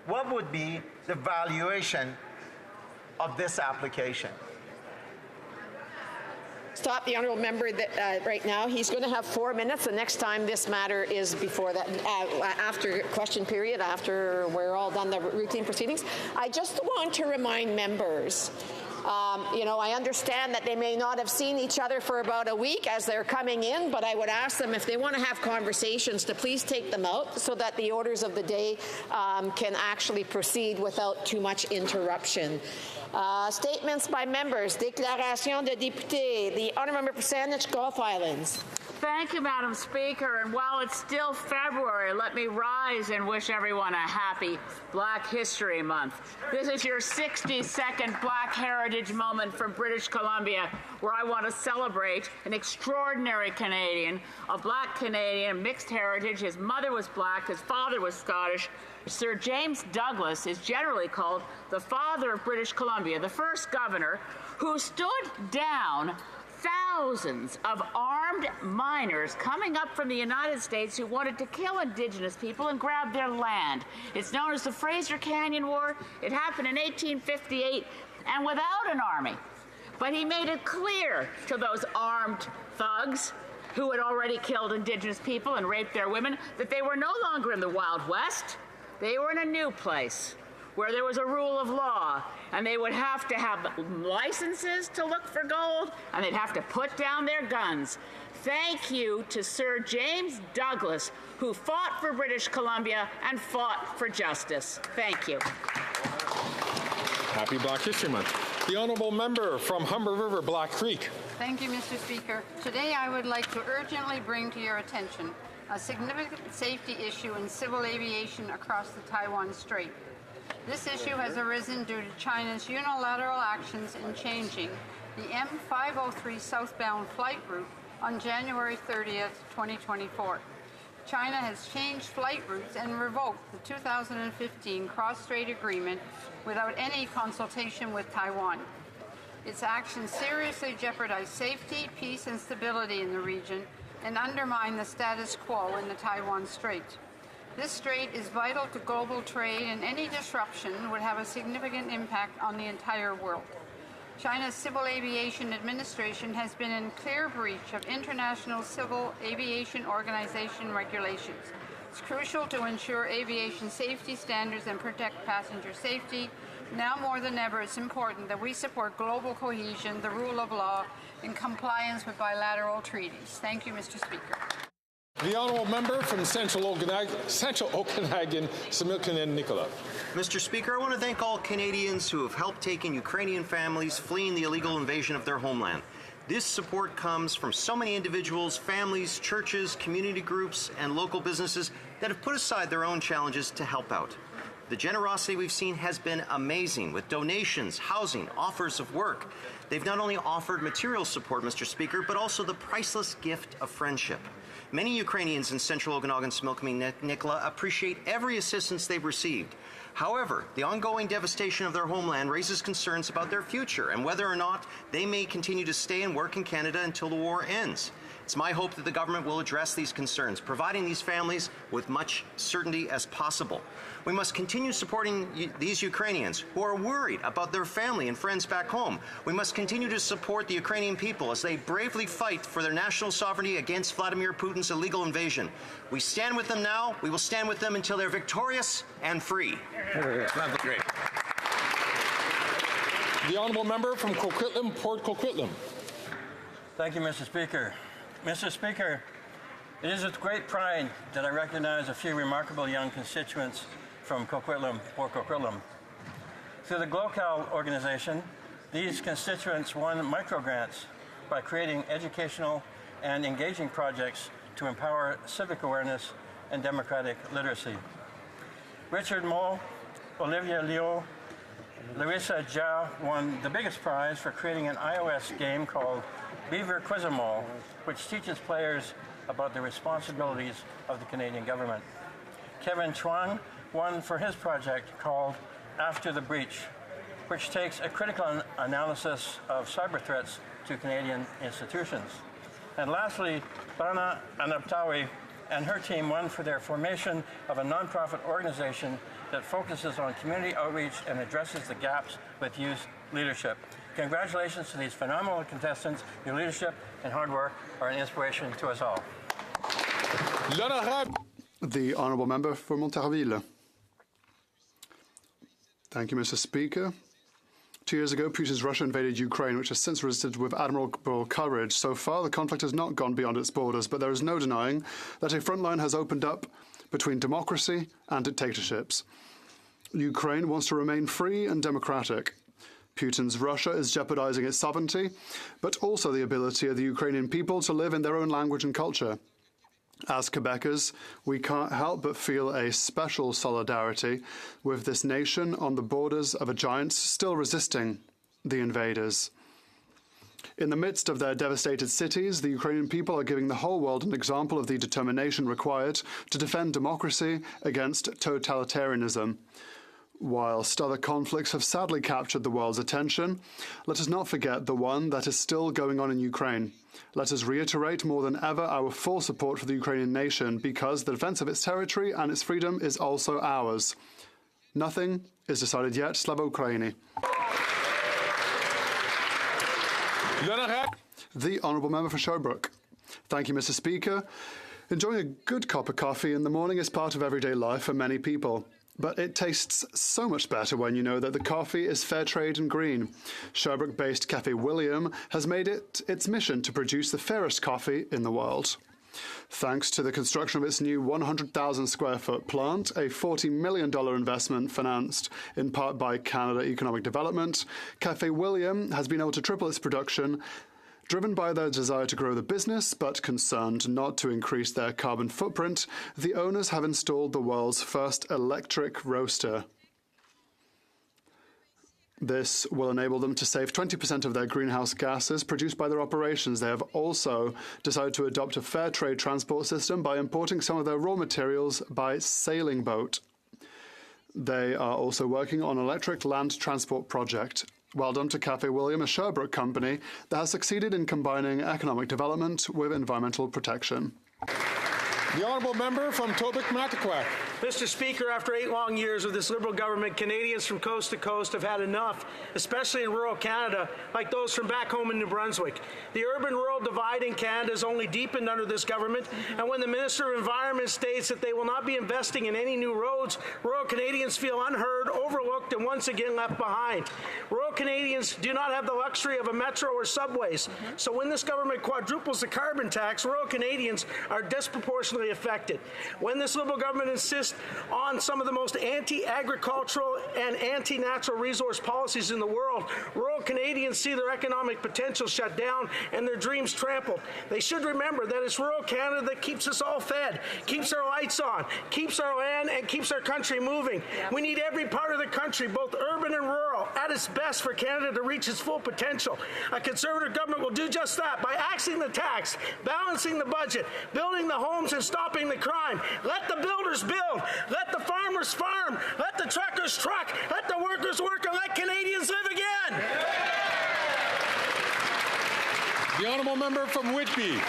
what would be the valuation of this application? Stop the honourable member right now. He's going to have 4 minutes. The next time this matter is before that, after question period, after we're all done the routine proceedings. I just want to remind members, you know, I understand that they may not have seen each other for about a week as they're coming in, but I would ask them if they want to have conversations to please take them out so that the orders of the day can actually proceed without too much interruption. Statements by members. Déclaration de député. The honourable member for Saanich Gulf Islands. Thank you, Madam Speaker. And while it's still February, let me rise and wish everyone a happy Black History Month. This is your 60-second Black Heritage moment from British Columbia, where I want to celebrate an extraordinary Canadian, a Black Canadian, mixed heritage. His mother was Black, his father was Scottish. Sir James Douglas is generally called the father of British Columbia, the first governor who stood down thousands of armed miners coming up from the United States who wanted to kill Indigenous people and grab their land. It's known as the Fraser Canyon War. It happened in 1858 and without an army. But he made it clear to those armed thugs who had already killed Indigenous people and raped their women that they were no longer in the Wild West. They were in a new place where there was a rule of law, and they would have to have licenses to look for gold, and they'd have to put down their guns. Thank you to Sir James Douglas, who fought for British Columbia and fought for justice. Thank you. Happy Black History Month. The honourable member from Humber River, Black Creek. Thank you, Mr. Speaker. Today I would like to urgently bring to your attention a significant safety issue in civil aviation across the Taiwan Strait. This issue has arisen due to China's unilateral actions in changing the M503 southbound flight route on January 30th, 2024. China has changed flight routes and revoked the 2015 cross-strait agreement without any consultation with Taiwan. Its actions seriously jeopardize safety, peace, and stability in the region and undermine the status quo in the Taiwan Strait. This strait is vital to global trade, and any disruption would have a significant impact on the entire world. China's Civil Aviation Administration has been in clear breach of International Civil Aviation Organization regulations. It's crucial to ensure aviation safety standards and protect passenger safety. Now more than ever, it's important that we support global cohesion, the rule of law, and compliance with bilateral treaties. Thank you, Mr. Speaker. The honourable member from Central Okanagan, Similkameen Nicola. Mr. Speaker, I want to thank all Canadians who have helped take in Ukrainian families fleeing the illegal invasion of their homeland. This support comes from so many individuals, families, churches, community groups, and local businesses that have put aside their own challenges to help out. The generosity we've seen has been amazing, with donations, housing, offers of work. They've not only offered material support, Mr. Speaker, but also the priceless gift of friendship. Many Ukrainians in Central Okanagan, Similkameen Nicola appreciate every assistance they've received. However, the ongoing devastation of their homeland raises concerns about their future and whether or not they may continue to stay and work in Canada until the war ends. It's my hope that the government will address these concerns, providing these families with much certainty as possible. We must continue supporting these Ukrainians who are worried about their family and friends back home. We must continue to support the Ukrainian people as they bravely fight for their national sovereignty against Vladimir Putin's illegal invasion. We stand with them now. We will stand with them until they're victorious and free. That's great. The honourable member from Coquitlam, Port Coquitlam. Thank you, Mr. Speaker. Mr. Speaker, it is with great pride that I recognize a few remarkable young constituents from Coquitlam, Port Coquitlam. Through the GLOCAL organization, these constituents won microgrants by creating educational and engaging projects to empower civic awareness and democratic literacy. Richard Moe, Olivia Leo, Larissa Jia won the biggest prize for creating an iOS game called Beaver Quiz-A-Mole, which teaches players about the responsibilities of the Canadian government. Kevin Chuang won for his project called After the Breach, which takes a critical analysis of cyber threats to Canadian institutions. And lastly, Bana Anaptawi and her team won for their formation of a nonprofit organization that focuses on community outreach and addresses the gaps with youth leadership. Congratulations to these phenomenal contestants. Your leadership and hard work are an inspiration to us all. The Honourable Member for Montarville. Thank you, Mr. Speaker. 2 years ago, Putin's Russia invaded Ukraine, which has since resisted with admirable courage. So far, the conflict has not gone beyond its borders, but there is no denying that a front line has opened up between democracy and dictatorships. Ukraine wants to remain free and democratic. Putin's Russia is jeopardizing its sovereignty, but also the ability of the Ukrainian people to live in their own language and culture. As Quebecers, we can't help but feel a special solidarity with this nation on the borders of a giant still resisting the invaders. In the midst of their devastated cities, the Ukrainian people are giving the whole world an example of the determination required to defend democracy against totalitarianism. Whilst other conflicts have sadly captured the world's attention, let us not forget the one that is still going on in Ukraine. Let us reiterate more than ever our full support for the Ukrainian nation, because the defense of its territory and its freedom is also ours. Nothing is decided yet. Slava Ukraini. The Honourable Member for Sherbrooke. Thank you, Mr. Speaker. Enjoying a good cup of coffee in the morning is part of everyday life for many people. But it tastes so much better when you know that the coffee is fair trade and green. Sherbrooke-based Cafe William has made it its mission to produce the fairest coffee in the world. Thanks to the construction of its new 100,000 square foot plant, a $40 million investment financed in part by Canada Economic Development, Cafe William has been able to triple its production, driven by their desire to grow the business, but concerned not to increase their carbon footprint. The owners have installed the world's first electric roaster. This will enable them to save 20% of their greenhouse gases produced by their operations. They have also decided to adopt a fair trade transport system by importing some of their raw materials by sailing boat. They are also working on an electric land transport project. Well done to Cafe William, a Sherbrooke company that has succeeded in combining economic development with environmental protection. The Honourable Member from Tobique-Matiquac. Mr. Speaker, after 8 long years of this Liberal government, Canadians from coast to coast have had enough, especially in rural Canada, like those from back home in New Brunswick. The urban-rural divide in Canada has only deepened under this government, and when the Minister of Environment states that they will not be investing in any new roads, rural Canadians feel unheard, overlooked, and once again left behind. Rural Canadians do not have the luxury of a metro or subways, so when this government quadruples the carbon tax, rural Canadians are disproportionately affected. When this Liberal government insists on some of the most anti-agricultural and anti-natural resource policies in the world, rural Canadians see their economic potential shut down and their dreams trampled. They should remember that it's rural Canada that keeps us all fed, keeps our lights on, keeps our land, and keeps our country moving. We need every part of the country, both urban and rural, at its best for Canada to reach its full potential. A Conservative government will do just that by axing the tax, balancing the budget, building the homes, and stopping the crime. Let the builders build. Let the farmers farm. Let the truckers truck. Let the workers work, and let Canadians live again. The Honourable Member from Whitby.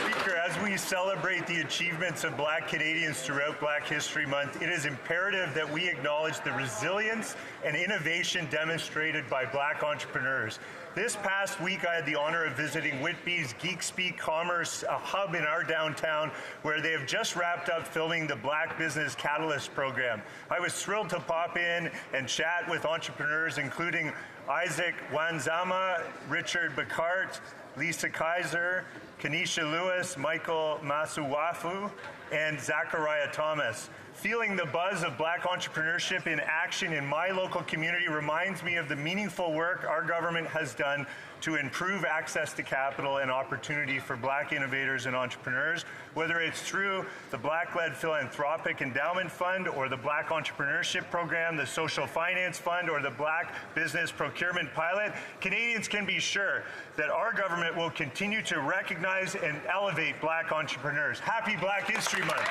Speaker, as we celebrate the achievements of Black Canadians throughout Black History Month, it is imperative that we acknowledge the resilience and innovation demonstrated by Black entrepreneurs. This past week, I had the honor of visiting Whitby's Geek Speak Commerce, a hub in our downtown, where they have just wrapped up filming the Black Business Catalyst program. I was thrilled to pop in and chat with entrepreneurs, including Isaac Wanzama, Richard Bacart, Lisa Kaiser, Kanisha Lewis, Michael Masuwafu, and Zachariah Thomas. Feeling the buzz of Black entrepreneurship in action in my local community reminds me of the meaningful work our government has done to improve access to capital and opportunity for Black innovators and entrepreneurs, whether it's through the Black-led Philanthropic Endowment Fund or the Black Entrepreneurship Program, the Social Finance Fund, or the Black Business Procurement Pilot. Canadians can be sure that our government will continue to recognize and elevate Black entrepreneurs. Happy Black History Month.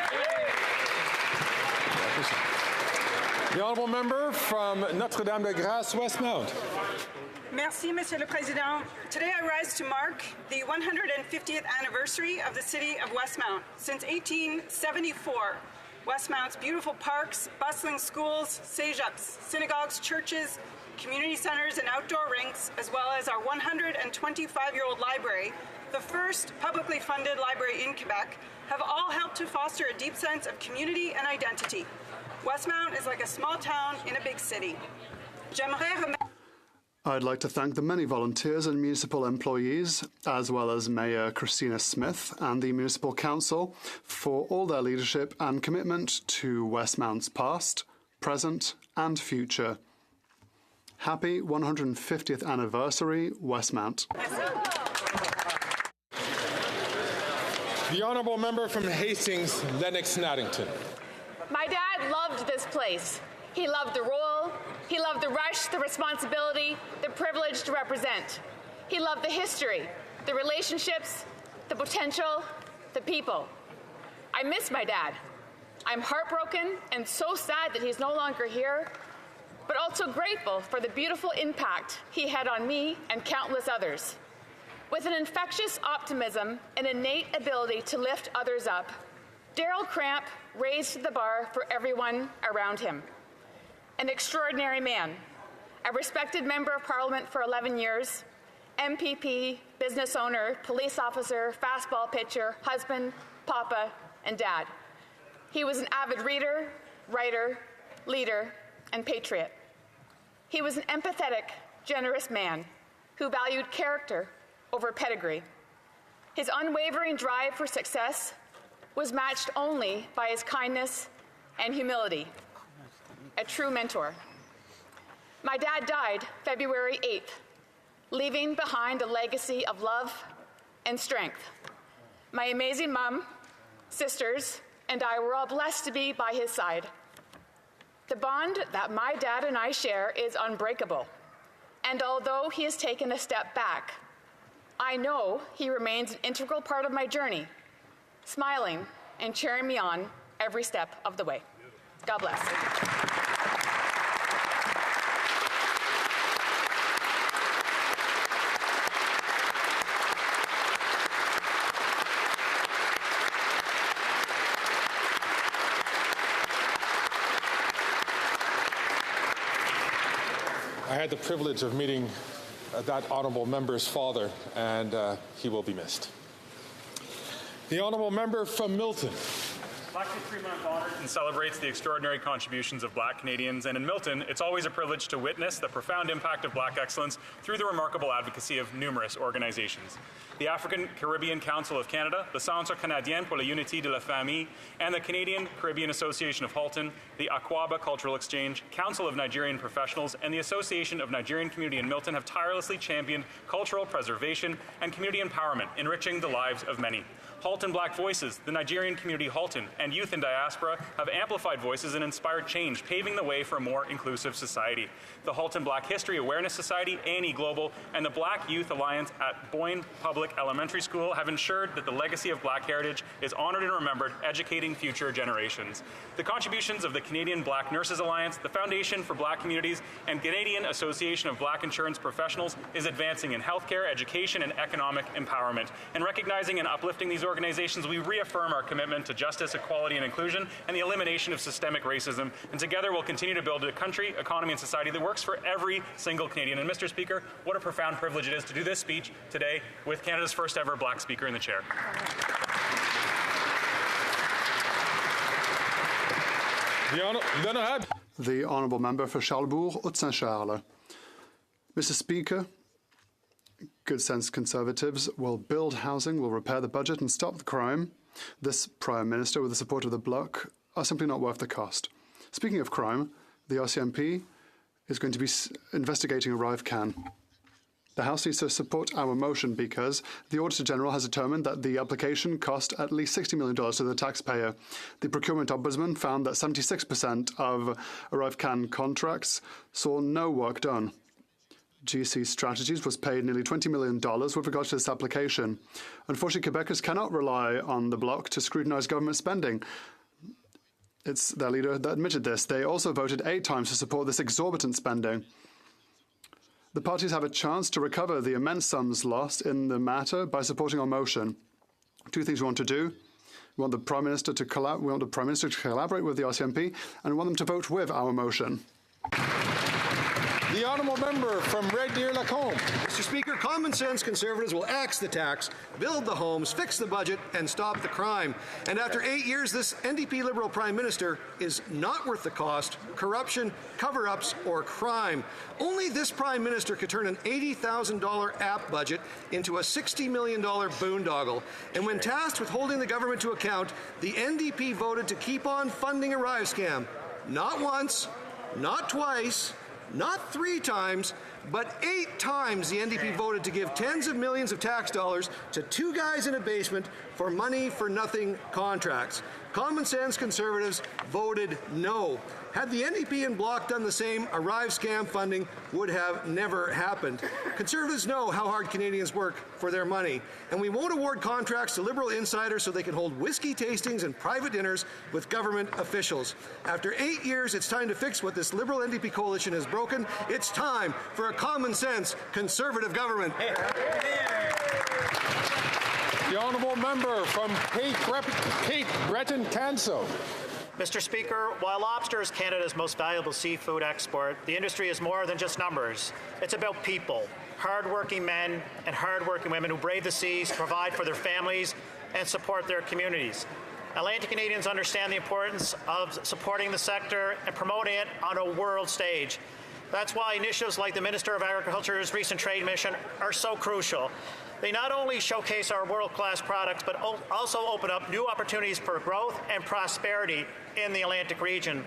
The Honourable Member from Notre-Dame-de-Grâce, Westmount. Merci, Monsieur le Président. Today I rise to mark the 150th anniversary of the city of Westmount. Since 1874, Westmount's beautiful parks, bustling schools, cégeps, synagogues, churches, community centers, and outdoor rinks, as well as our 125-year-old library, the first publicly funded library in Quebec, have all helped to foster a deep sense of community and identity. Westmount is like a small town in a big city. I'd like to thank the many volunteers and municipal employees, as well as Mayor Christina Smith and the Municipal Council, for all their leadership and commitment to Westmount's past, present, and future. Happy 150th anniversary, Westmount. The honourable member from Hastings, Lennox Nottington. My dad loved this place. He loved the role, he loved the rush, the responsibility, the privilege to represent. He loved the history, the relationships, the potential, the people. I miss my dad. I'm heartbroken and so sad that he's no longer here, but also grateful for the beautiful impact he had on me and countless others. With an infectious optimism and innate ability to lift others up, Darryl Cramp raised the bar for everyone around him. An extraordinary man, a respected member of Parliament for 11 years, MPP, business owner, police officer, fastball pitcher, husband, papa, and dad. He was an avid reader, writer, leader, and patriot. He was an empathetic, generous man who valued character over pedigree. His unwavering drive for success was matched only by his kindness and humility. A true mentor. My dad died February 8th, leaving behind a legacy of love and strength. My amazing mom, sisters, and I were all blessed to be by his side. The bond that my dad and I share is unbreakable, and although he has taken a step back, I know he remains an integral part of my journey, smiling and cheering me on every step of the way. God bless. I had the privilege of meeting that honourable member's father, and he will be missed. The honourable member from Milton. Black History Month honors and celebrates the extraordinary contributions of Black Canadians, and in Milton, it's always a privilege to witness the profound impact of Black excellence through the remarkable advocacy of numerous organizations. The African Caribbean Council of Canada, the Centre Canadien pour la Unité de la Famille, and the Canadian Caribbean Association of Halton, the Akwaaba Cultural Exchange, Council of Nigerian Professionals, and the Association of Nigerian Community in Milton have tirelessly championed cultural preservation and community empowerment, enriching the lives of many. Halton Black Voices, the Nigerian Community Halton, and Youth in Diaspora have amplified voices and inspired change, paving the way for a more inclusive society. The Halton Black History Awareness Society, A&E Global, and the Black Youth Alliance at Boyne Public Elementary School have ensured that the legacy of Black heritage is honored and remembered, educating future generations. The contributions of the Canadian Black Nurses Alliance, the Foundation for Black Communities, and Canadian Association of Black Insurance Professionals is advancing in healthcare, education, and economic empowerment. In recognizing and uplifting these organizations, we reaffirm our commitment to justice, equality, and inclusion, and the elimination of systemic racism. And together we'll continue to build a country, economy, and society that works for every single Canadian. And Mr. Speaker, what a profound privilege it is to do this speech today with Canada's first ever Black Speaker in the chair. The honourable member for Charlesbourg, Haute-Saint-Charles. Mr. Speaker, good sense Conservatives will build housing, will repair the budget and stop the crime. This Prime Minister, with the support of the Bloc, are simply not worth the cost. Speaking of crime, the RCMP is going to be investigating Arrive Can. The House needs to support our motion because the Auditor General has determined that the application cost at least $60 million to the taxpayer. The Procurement Ombudsman found that 76% of Arrive Can contracts saw no work done. GC Strategies was paid nearly $20 million with regard to this application. Unfortunately, Quebecers cannot rely on the Bloc to scrutinise government spending. It's their leader that admitted this. They also voted 8 times to support this exorbitant spending. The parties have a chance to recover the immense sums lost in the matter by supporting our motion. 2 things we want to do. We want the Prime Minister to collaborate with the RCMP, and we want them to vote with our motion. The honourable member from Red Deer Lacombe. Mr. Speaker, common sense Conservatives will axe the tax, build the homes, fix the budget, and stop the crime. And after 8 years, this NDP Liberal Prime Minister is not worth the cost, corruption, cover-ups, or crime. Only this Prime Minister could turn an $80,000 app budget into a $60 million boondoggle. And when tasked with holding the government to account, the NDP voted to keep on funding a Arrive scam. Not once, not twice, not 3 times, but 8 times the NDP voted to give tens of millions of tax dollars to 2 guys in a basement for money-for-nothing contracts. Common sense Conservatives voted no. Had the NDP and Bloc done the same, Arrive scam funding would have never happened. Conservatives know how hard Canadians work for their money, and we won't award contracts to Liberal insiders so they can hold whiskey tastings and private dinners with government officials. After 8 years, it's time to fix what this Liberal NDP coalition has broken. It's time for a common sense Conservative government. The honourable member from Cape Breton-Canso. Mr. Speaker, while lobster is Canada's most valuable seafood export, the industry is more than just numbers. It's about people, hard-working men and hard-working women who brave the seas, provide for their families, and support their communities. Atlantic Canadians understand the importance of supporting the sector and promoting it on a world stage. That's why initiatives like the Minister of Agriculture's recent trade mission are so crucial. They not only showcase our world-class products, but also open up new opportunities for growth and prosperity in the Atlantic region.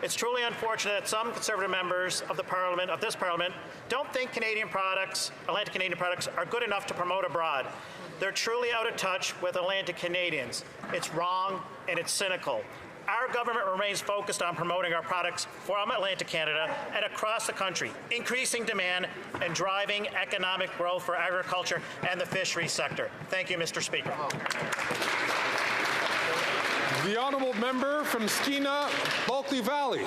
It's truly unfortunate that some Conservative members of this Parliament, don't think Atlantic Canadian products, are good enough to promote abroad. They're truly out of touch with Atlantic Canadians. It's wrong and it's cynical. Our government remains focused on promoting our products from Atlantic Canada and across the country, increasing demand and driving economic growth for agriculture and the fisheries sector. Thank you, Mr. Speaker. The honourable member from Skeena, Bulkley Valley.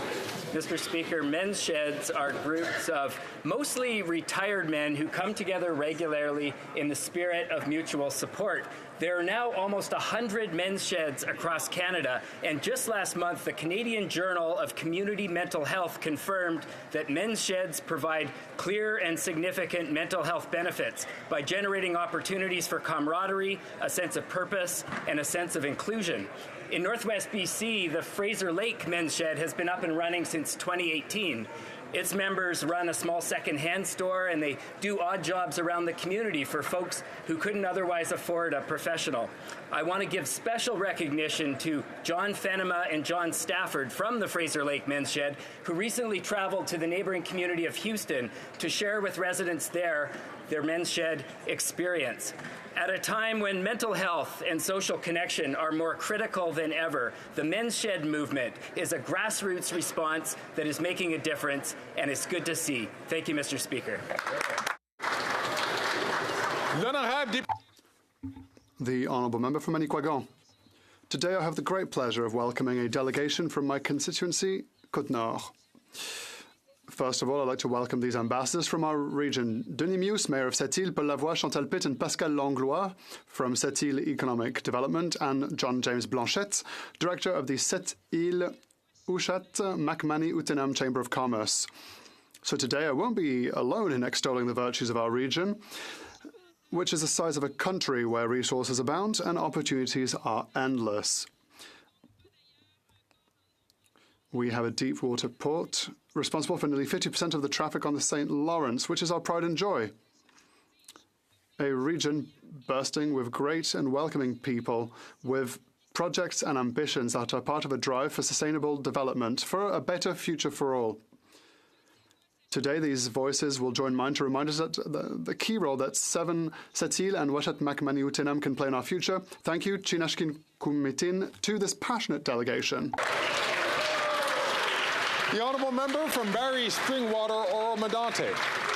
Mr. Speaker, men's sheds are groups of mostly retired men who come together regularly in the spirit of mutual support. There are now almost 100 men's sheds across Canada, and just last month, the Canadian Journal of Community Mental Health confirmed that men's sheds provide clear and significant mental health benefits by generating opportunities for camaraderie, a sense of purpose, and a sense of inclusion. In Northwest BC, the Fraser Lake Men's Shed has been up and running since 2018. Its members run a small second-hand store, and they do odd jobs around the community for folks who couldn't otherwise afford a professional. I want to give special recognition to John Fenema and John Stafford from the Fraser Lake Men's Shed, who recently traveled to the neighboring community of Houston to share with residents there their men's shed experience. At a time when mental health and social connection are more critical than ever, the Men's Shed movement is a grassroots response that is making a difference, and it's good to see. Thank you, Mr. Speaker. The honourable member from Manicouagan. Today I have the great pleasure of welcoming a delegation from my constituency, Côte-Nord. First of all, I'd like to welcome these ambassadors from our region. Denis Mius, Mayor of Sept-Îles, Paul Lavoie, Chantal Pitt and Pascal Langlois from Sept-Îles Economic Development, and John James Blanchette, Director of the Sept-Îles Ouchat Macmani Utenam Chamber of Commerce. So today I won't be alone in extolling the virtues of our region, which is the size of a country where resources abound and opportunities are endless. We have a deep water port responsible for nearly 50% of the traffic on the St. Lawrence, which is our pride and joy. A region bursting with great and welcoming people, with projects and ambitions that are part of a drive for sustainable development, for a better future for all. Today, these voices will join mine to remind us that the key role that Sept-Îles and Ouachat Macmani Utenam can play in our future. Thank you, Chinashkin Kumitin, to this passionate delegation. The honourable member from Barrie Springwater, Oro-Medonte.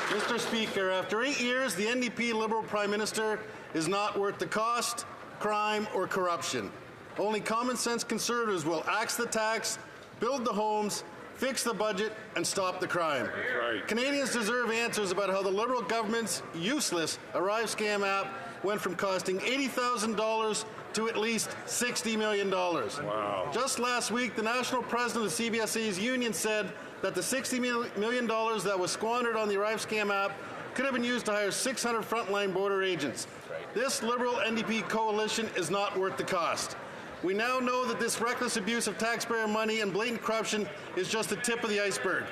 Mr. Speaker, after 8 years, the NDP Liberal Prime Minister is not worth the cost, crime, or corruption. Only common sense Conservatives will axe the tax, build the homes, fix the budget, and stop the crime. Right. Canadians deserve answers about how the Liberal government's useless Arrive scam app went from costing $80,000 to at least $60 million. Wow. Just last week, the national president of the CBSE's union said that the $60 million that was squandered on the Arrive Scam app could have been used to hire 600 frontline border agents. This Liberal NDP coalition is not worth the cost. We now know that this reckless abuse of taxpayer money and blatant corruption is just the tip of the iceberg.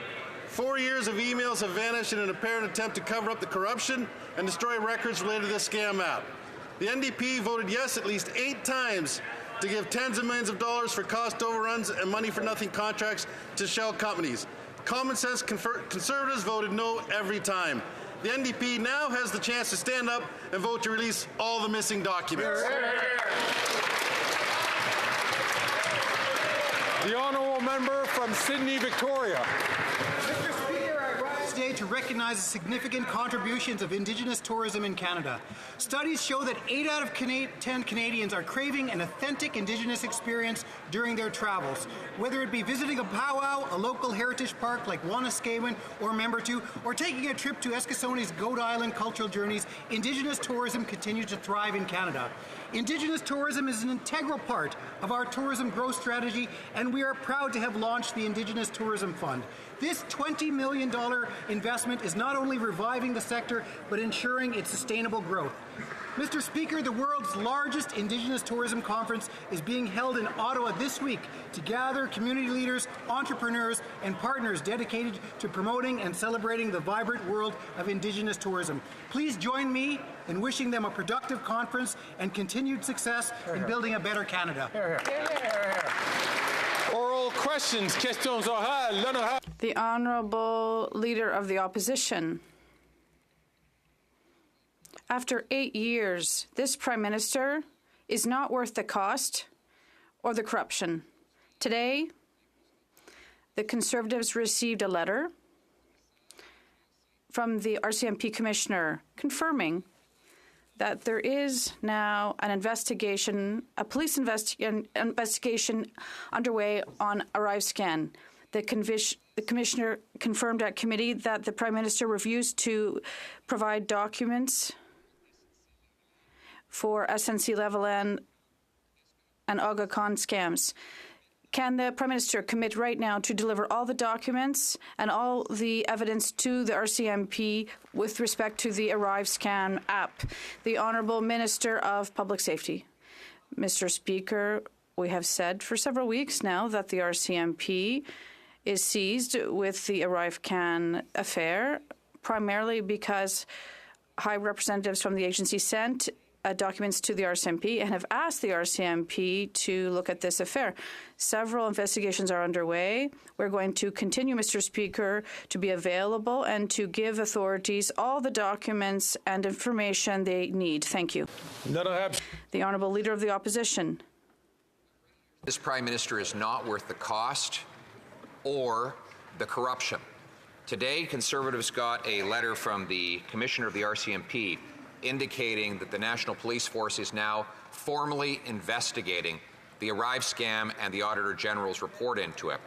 4 years of emails have vanished in an apparent attempt to cover up the corruption and destroy records related to this scam app. The NDP voted yes at least 8 times to give tens of millions of dollars for cost overruns and money-for-nothing contracts to shell companies. Common sense conservatives voted no every time. The NDP now has the chance to stand up and vote to release all the missing documents. The honourable member from Sydney, Victoria. Mr. Speaker, I rise today to recognize the significant contributions of Indigenous tourism in Canada. Studies show that 8 out of 10 Canadians are craving an authentic Indigenous experience during their travels. Whether it be visiting a powwow, a local heritage park like Wanuskewin or Membertou, or taking a trip to Eskasoni's Goat Island cultural journeys, Indigenous tourism continues to thrive in Canada. Indigenous tourism is an integral part of our tourism growth strategy, and we are proud to have launched the Indigenous Tourism Fund. This $20 million investment is not only reviving the sector, but ensuring its sustainable growth. Mr. Speaker, the world's largest Indigenous tourism conference is being held in Ottawa this week to gather community leaders, entrepreneurs, and partners dedicated to promoting and celebrating the vibrant world of Indigenous tourism. Please join me in wishing them a productive conference and continued success in building a better Canada. Oral questions, questions orales. The Honourable Leader of the Opposition. After 8 years, this Prime Minister is not worth the cost or the corruption. Today, the Conservatives received a letter from the RCMP Commissioner confirming that there is now an investigation, a police investigation underway on Arrive Scan. The Commissioner confirmed at committee that the Prime Minister refused to provide documents for SNC-Lavalin and Aga Khan scams. Can the Prime Minister commit right now to deliver all the documents and all the evidence to the RCMP with respect to the Arrive Scan app? The Honourable Minister of Public Safety. Mr. Speaker, we have said for several weeks now that the RCMP is seized with the Arrive Can affair, primarily because high representatives from the agency sent documents to the RCMP and have asked the RCMP to look at this affair. Several investigations are underway. We're going to continue, Mr. Speaker, to be available and to give authorities all the documents and information they need. Thank you. The Honourable Leader of the Opposition. This Prime Minister is not worth the cost or the corruption. Today, Conservatives got a letter from the Commissioner of the RCMP indicating that the National Police Force is now formally investigating the Arrive scam and the Auditor General's report into it.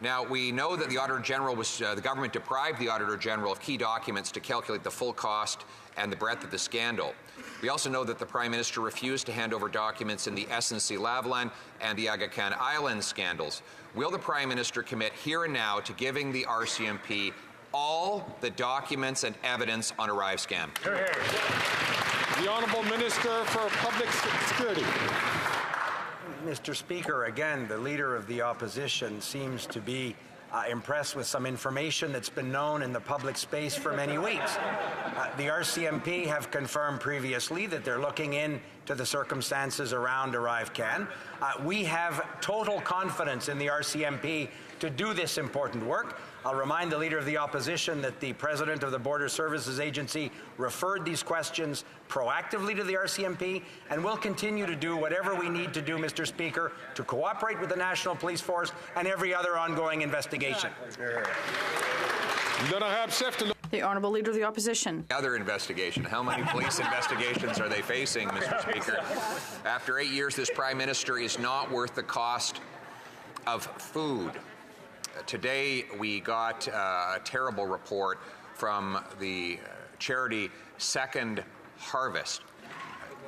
Now, we know that the Auditor General the government deprived the Auditor General of key documents to calculate the full cost and the breadth of the scandal. We also know that the Prime Minister refused to hand over documents in the SNC-Lavalin and the Aga Khan Island scandals. Will the Prime Minister commit here and now to giving the RCMP all the documents and evidence on Arrive scam? The Honourable Minister for Public Security. Mr. Speaker, again, the Leader of the Opposition seems to be impressed with some information that's been known in the public space for many weeks. The RCMP have confirmed previously that they're looking into the circumstances around Arrive Can. We have total confidence in the RCMP to do this important work. I'll remind the Leader of the Opposition that the President of the Border Services Agency referred these questions proactively to the RCMP, and we'll continue to do whatever we need to do, Mr. Speaker, to cooperate with the National Police Force and every other ongoing investigation. The Honourable Leader of the Opposition. Other investigation. How many police investigations are they facing, Mr. Speaker? After 8 years, this Prime Minister is not worth the cost of food. Today, we got a terrible report from the charity Second Harvest.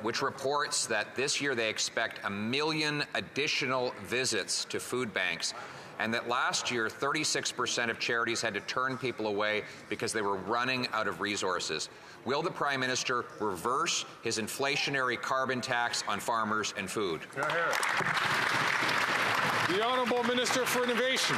which reports that this year they expect 1 million additional visits to food banks, and that last year 36% of charities had to turn people away because they were running out of resources. Will the Prime Minister reverse his inflationary carbon tax on farmers and food? The Honourable Minister for Innovation.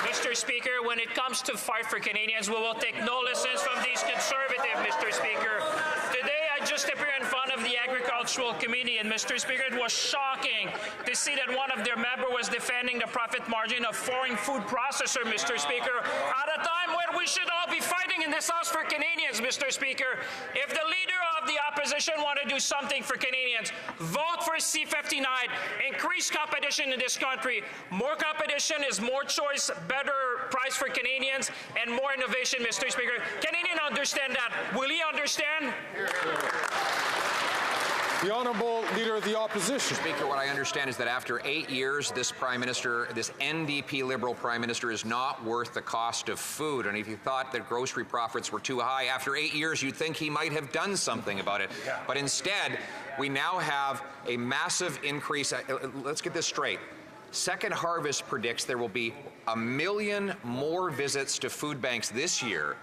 Mr. Speaker, when it comes to fight for Canadians, we will take no lessons from these conservatives, Mr. Speaker. Today, I just appeared in front of the Agricultural Committee, and Mr. Speaker, it was shocking to see that one of their members was defending the profit margin of foreign food processor, Mr. Speaker, at a time when we should all be fighting in this House for Canadians, Mr. Speaker. If the leader of the opposition want to do something for Canadians, vote for C-59, increase competition in this country. More competition is more choice, better price for Canadians, and more innovation, Mr. Speaker. Canadians understand that. Will he understand? The Honourable Leader of the Opposition. Speaker, what I understand is that after 8 years, this Prime Minister, this NDP Liberal Prime Minister, is not worth the cost of food. And if you thought that grocery profits were too high, after 8 years, you'd think he might have done something about it. But instead, we now have a massive increase. Let's get this straight. Second Harvest predicts there will be 1 million more visits to food banks this year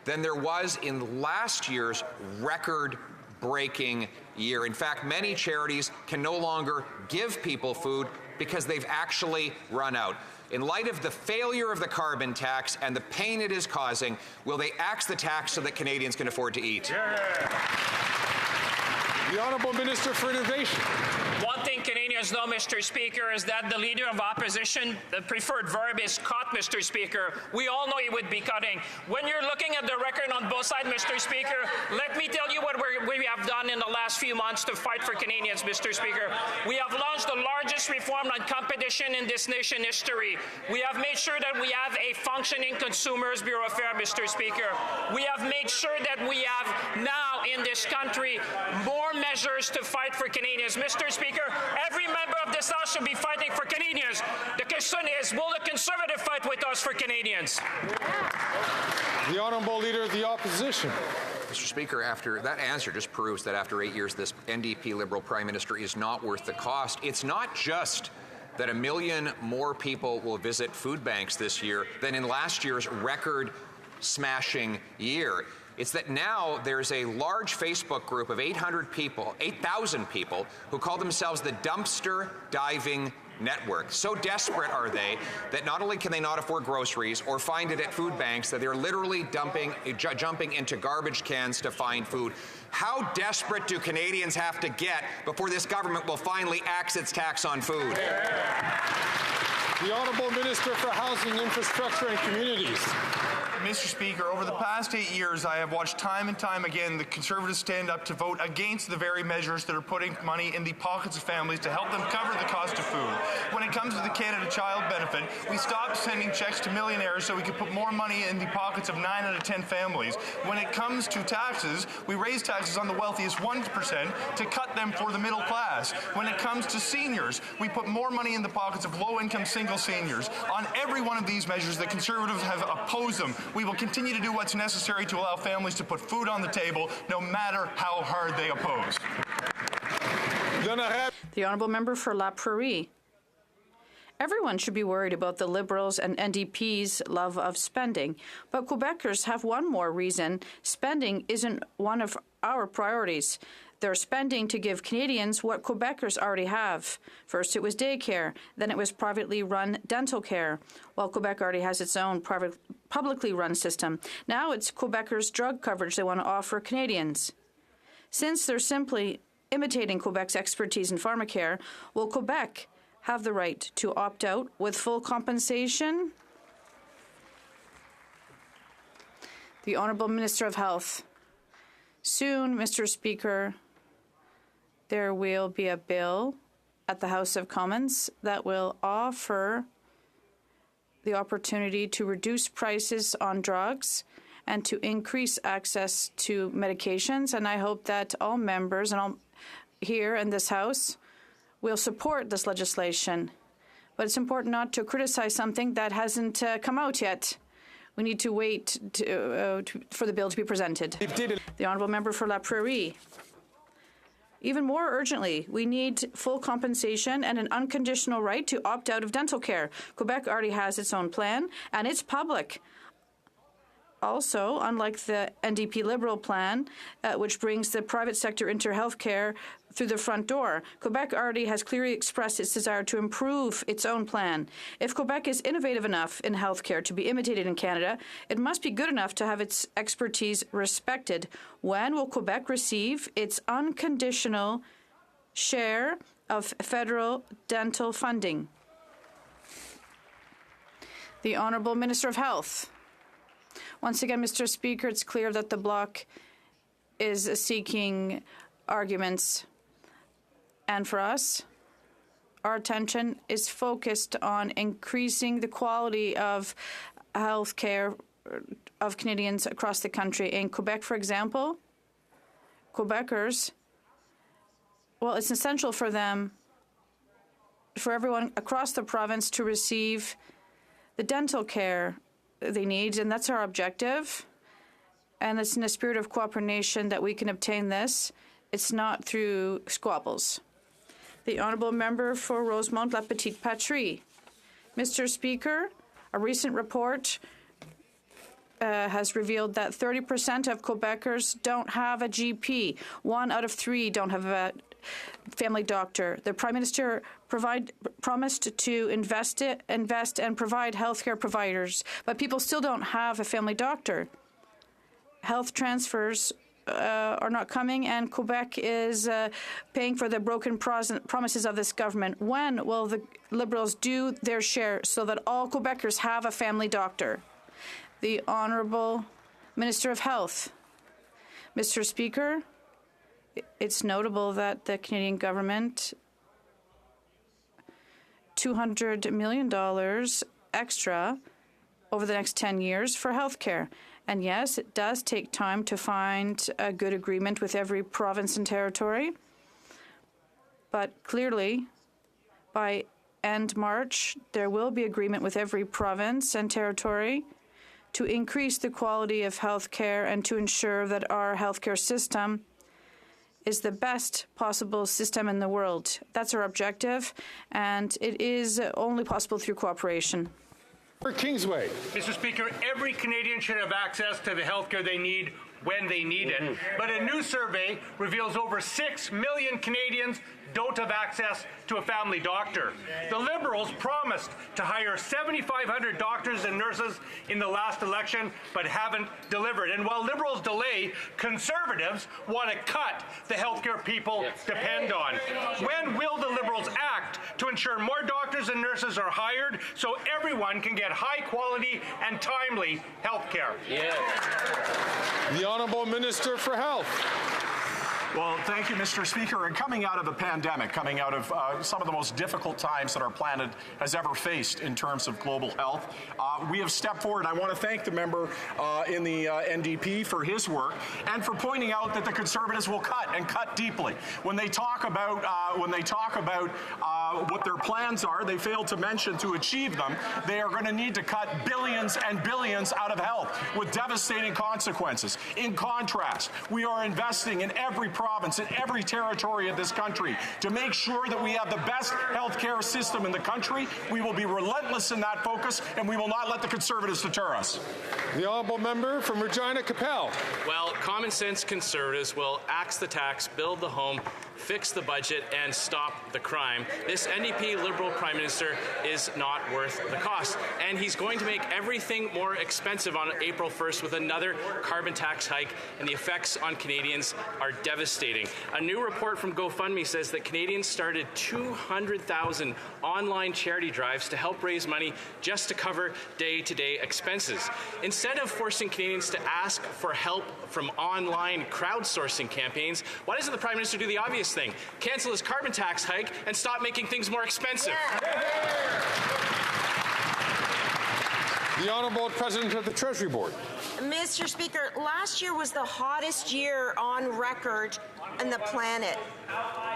than there was in last year's record-breaking year. In fact, many charities can no longer give people food because they've actually run out. In light of the failure of the carbon tax and the pain it is causing, will they axe the tax so that Canadians can afford to eat? The Honourable Minister for Innovation. One thing Canadians know, Mr. Speaker, is that the Leader of Opposition, the preferred verb is cut, Mr. Speaker. We all know he would be cutting. When you're looking at the record on both sides, Mr. Speaker, let me tell you what we have done in the last few months to fight for Canadians, Mr. Speaker. We have launched the largest reform on competition in this nation history. We have made sure that we have a functioning Consumers Bureau of Affairs, Mr. Speaker. We have made sure that we have now in this country more measures to fight for Canadians. Mr. Speaker, every member of this House should be fighting for Canadians. The question is, will the Conservative fight with us for Canadians? The Honourable Leader of the Opposition. Mr. Speaker, after that answer just proves that after 8 years, this NDP Liberal Prime Minister is not worth the cost. It's not just that 1 million more people will visit food banks this year than in last year's record-smashing year. It's that now there's a large Facebook group of 8,000 people who call themselves the Dumpster Diving Network. So desperate are they that not only can they not afford groceries or find it at food banks, that they're literally jumping into garbage cans to find food. How desperate do Canadians have to get before this government will finally axe its tax on food? The Honourable Minister for Housing, Infrastructure and Communities. Mr. Speaker, over the past 8 years, I have watched time and time again the Conservatives stand up to vote against the very measures that are putting money in the pockets of families to help them cover the cost of food. When it comes to the Canada Child Benefit, we stopped sending checks to millionaires so we could put more money in the pockets of 9 out of 10 families. When it comes to taxes, we raise taxes on the wealthiest 1% to cut them for the middle class. When it comes to seniors, we put more money in the pockets of low-income single seniors. On every one of these measures, the Conservatives have opposed them. We will continue to do what's necessary to allow families to put food on the table, no matter how hard they oppose. The Honourable Member for La Prairie. Everyone should be worried about the Liberals and NDP's love of spending, but Quebecers have one more reason. Spending isn't one of our priorities. They're spending to give Canadians what Quebecers already have. First it was daycare, then it was privately run dental care, while Quebec already has its own publicly run system. Now it's Quebecers' drug coverage they want to offer Canadians. Since they're simply imitating Quebec's expertise in pharmacare, will Quebec have the right to opt out with full compensation? The Honourable Minister of Health. Soon, Mr. Speaker, there will be a bill at the House of Commons that will offer the opportunity to reduce prices on drugs and to increase access to medications. And I hope that all members and all here in this House will support this legislation. But it's important not to criticize something that hasn't come out yet. We need to wait for the bill to be presented. The Honourable Member for La Prairie. Even more urgently, we need full compensation and an unconditional right to opt out of dental care. Quebec already has its own plan, and it's public. Also, unlike the NDP Liberal plan, which brings the private sector into healthcare through the front door, Quebec already has clearly expressed its desire to improve its own plan. If Quebec is innovative enough in healthcare to be imitated in Canada, it must be good enough to have its expertise respected. When will Quebec receive its unconditional share of federal dental funding? The Honourable Minister of Health. Once again, Mr. Speaker, it's clear that the Bloc is seeking arguments. And for us, our attention is focused on increasing the quality of health care of Canadians across the country. In Quebec, for example, Quebecers, well, it's essential for them, for everyone across the province to receive the dental care they need, and that's our objective. And it's in a spirit of cooperation that we can obtain this. It's not through squabbles. The Honourable Member for Rosemont La Petite Patrie. Mr. Speaker, a recent report has revealed that 30% of Quebecers don't have a GP. 1 out of 3 don't have a family doctor. The Prime Minister promised to invest and provide healthcare providers, but people still don't have a family doctor. Health transfers are not coming, and Quebec is paying for the broken promises of this government. When will the Liberals do their share so that all Quebecers have a family doctor? The Honourable Minister of Health. Mr. Speaker, it's notable that the Canadian government, $200 million extra over the next 10 years for health care. And yes, it does take time to find a good agreement with every province and territory. But clearly, by end March, there will be agreement with every province and territory to increase the quality of health care and to ensure that our healthcare system is the best possible system in the world. That's our objective, and it is only possible through cooperation. For Kingsway. Mr. Speaker, every Canadian should have access to the health care they need when they need it. But a new survey reveals over 6 million Canadians don't have access to a family doctor. The Liberals promised to hire 7,500 doctors and nurses in the last election, but haven't delivered. And while Liberals delay, Conservatives want to cut the healthcare people depend on. When will the Liberals act to ensure more doctors and nurses are hired so everyone can get high quality and timely health care? The Honourable Minister for Health. Well, thank you, Mr. Speaker. And coming out of a pandemic, coming out of some of the most difficult times that our planet has ever faced in terms of global health, we have stepped forward. I want to thank the member in the NDP for his work and for pointing out that the Conservatives will cut and cut deeply. When they talk about what their plans are, they fail to mention to achieve them, they are going to need to cut billions and billions out of health with devastating consequences. In contrast, we are investing in every province, in every territory of this country to make sure that we have the best healthcare system in the country. We will be relentless in that focus, and we will not let the Conservatives deter us. The Honourable Member from Regina Capel. Well, common sense Conservatives will axe the tax, build the home, fix the budget, and stop the crime. This NDP Liberal Prime Minister is not worth the cost, and he's going to make everything more expensive on April 1st with another carbon tax hike, and the effects on Canadians are devastating. A new report from GoFundMe says that Canadians started 200,000 online charity drives to help raise money just to cover day-to-day expenses. Instead of forcing Canadians to ask for help from online crowdsourcing campaigns, why doesn't the Prime Minister do the obvious thing? Cancel his carbon tax hike and stop making things more expensive. The Honourable President of the Treasury Board. Mr. Speaker, last year was the hottest year on record and the planet.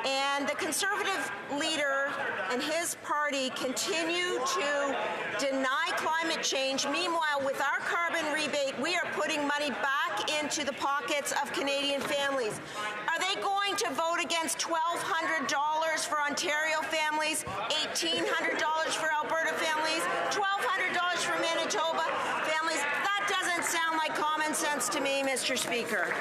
And the Conservative leader and his party continue to deny climate change. Meanwhile, with our carbon rebate, we are putting money back into the pockets of Canadian families. Are they going to vote against $1,200 for Ontario families, $1,800 for Alberta families, $1,200 for Manitoba families? That doesn't sound like common sense to me, Mr. Speaker.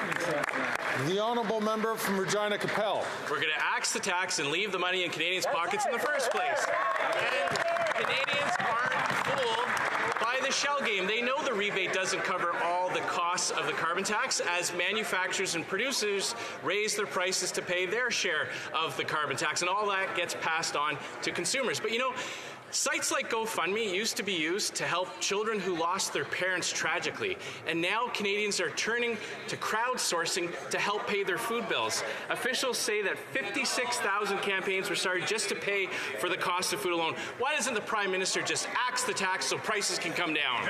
The honourable member from Regina Capel. We're going to axe the tax and leave the money in Canadians' pockets in the first place. And Canadians aren't fooled by the shell game. They know the rebate doesn't cover all the costs of the carbon tax as manufacturers and producers raise their prices to pay their share of the carbon tax, and all that gets passed on to consumers. But you know, sites like GoFundMe used to be used to help children who lost their parents tragically, and now Canadians are turning to crowdsourcing to help pay their food bills. Officials say that 56,000 campaigns were started just to pay for the cost of food alone. Why doesn't the Prime Minister just axe the tax so prices can come down?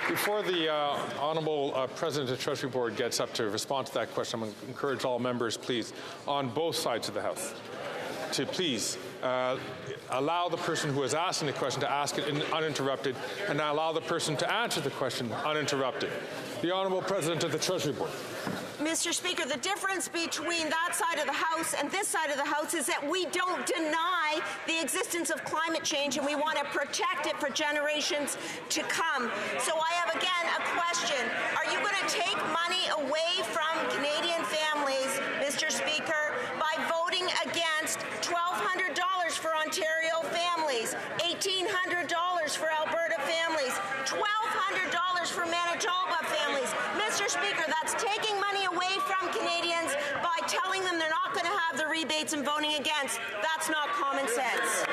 Before the Honourable President of the Treasury Board gets up to respond to that question, I'm going to encourage all members, please, on both sides of the House, to please allow the person who is asking the question to ask it uninterrupted, and allow the person to answer the question uninterrupted. The Honourable President of the Treasury Board. Mr. Speaker, the difference between that side of the House and this side of the House is that we don't deny the existence of climate change, and we want to protect it for generations to come. So I have, again, a question. Are you going to take money away from Canadian families, Mr. Speaker, by voting against $1,200 for Ontario families, $1,800 for Alberta families, $1,200 for Manitoba families? Mr. Speaker, that's taking money away from Canadians by telling them they're not going to have the rebates and voting against. That's not common sense.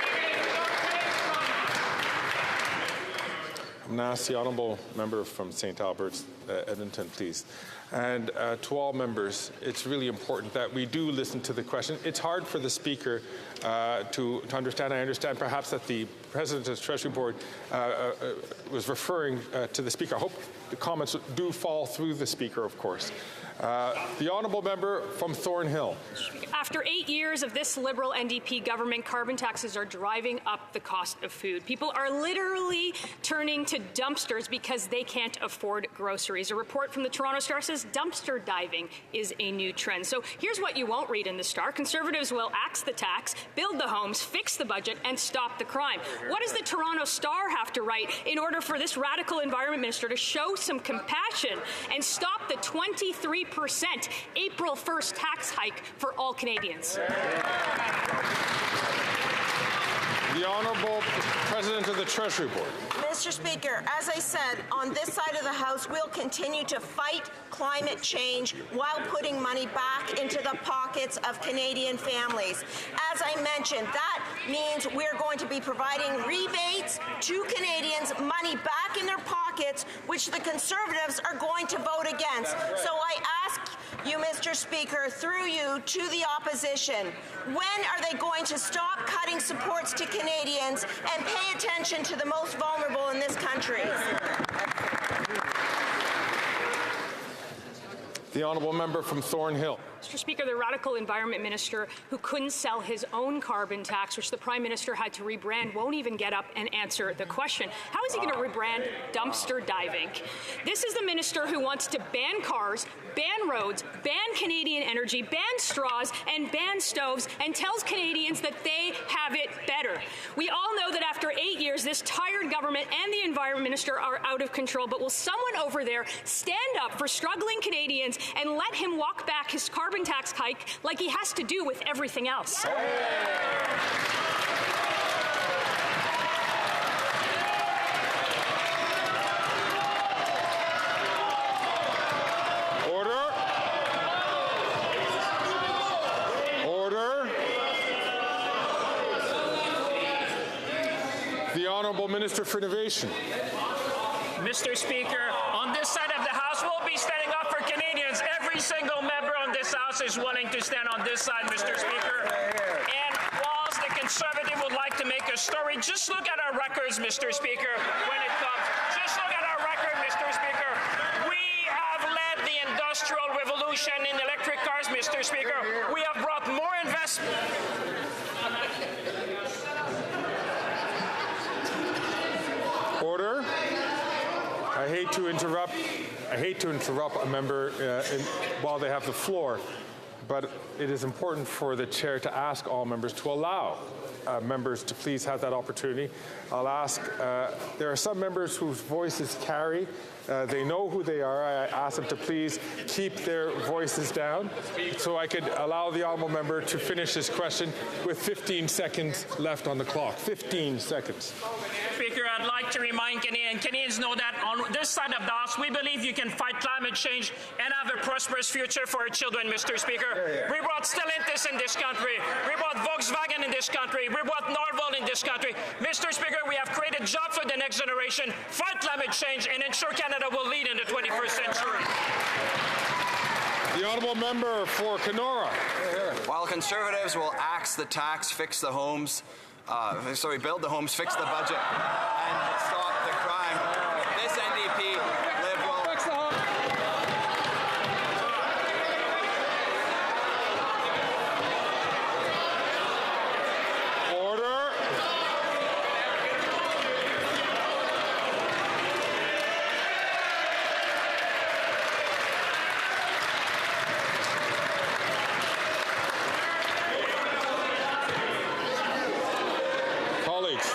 I'm going to ask the honourable member from St. Albert's, Edmonton, please. And to all members, it's really important that we do listen to the question. It's hard for the Speaker to understand. I understand perhaps that the President of the Treasury Board was referring to the Speaker. I hope the comments do fall through the Speaker, of course. The honourable member from Thornhill. After 8 years of this Liberal NDP government, carbon taxes are driving up the cost of food. People are literally turning to dumpsters because they can't afford groceries. A report from the Toronto Star says dumpster diving is a new trend. So here's what you won't read in the Star. Conservatives will axe the tax, build the homes, fix the budget, and stop the crime. What does the Toronto Star have to write in order for this radical environment minister to show some compassion and stop the 23% April 1st tax hike for all Canadians? The Honourable President of the Treasury Board. Mr. Speaker, as I said, on this side of the House, we'll continue to fight climate change while putting money back into the pockets of Canadian families. As I mentioned, that means we're going to be providing rebates to Canadians, money back in their pockets, which the Conservatives are going to vote against. So I ask you, Mr. Speaker, through you to the opposition, when are they going to stop cutting supports to Canadians and pay attention to the most vulnerable in this country? The honourable member from Thornhill. Mr. Speaker, the radical environment minister who couldn't sell his own carbon tax, which the Prime Minister had to rebrand, won't even get up and answer the question. How is he going to rebrand dumpster diving? This is the minister who wants to ban cars, ban roads, ban Canadian energy, ban straws, and ban stoves, and tells Canadians that they have it better. We all know that after 8 years, this tired government and the environment minister are out of control, but will someone over there stand up for struggling Canadians and let him walk back his carbon tax hike like he has to do with everything else? Order. Order. The Honourable Minister for Innovation. Mr. Speaker, on this side of the House, we'll be standing up for Canadians. Every single member on this House is willing to stand on this side, Mr. Speaker. And whilst the Conservative would like to make a story, just look at our records, Mr. Speaker, when it comes. Just look at our record, Mr. Speaker. We industrial revolution in electric cars, Mr. Speaker. We have brought more investment. Order. I hate to interrupt a member while they have the floor, but it is important for the chair to ask all members to allow members to please have that opportunity. I'll ask, there are some members whose voices carry. They know who they are. I ask them to please keep their voices down so I could allow the honourable member to finish his question with 15 seconds left on the clock. 15 seconds. Speaker, I'd like to remind Canadians know that on this side of the House, we believe you can fight climate change and have a prosperous future for our children, Mr. Speaker. We brought Stellantis in this country. We brought Volkswagen in this country. We brought Norval in this country. Mr. Speaker, we have created jobs for the next generation, fight climate change, and ensure Canada will lead in the 21st century. The honourable member for Kenora. While Conservatives will axe the tax, fix the homes, build the homes, fix the budget, and stop the crime, this NDP Liberal... Fix the home. Order. Colleagues.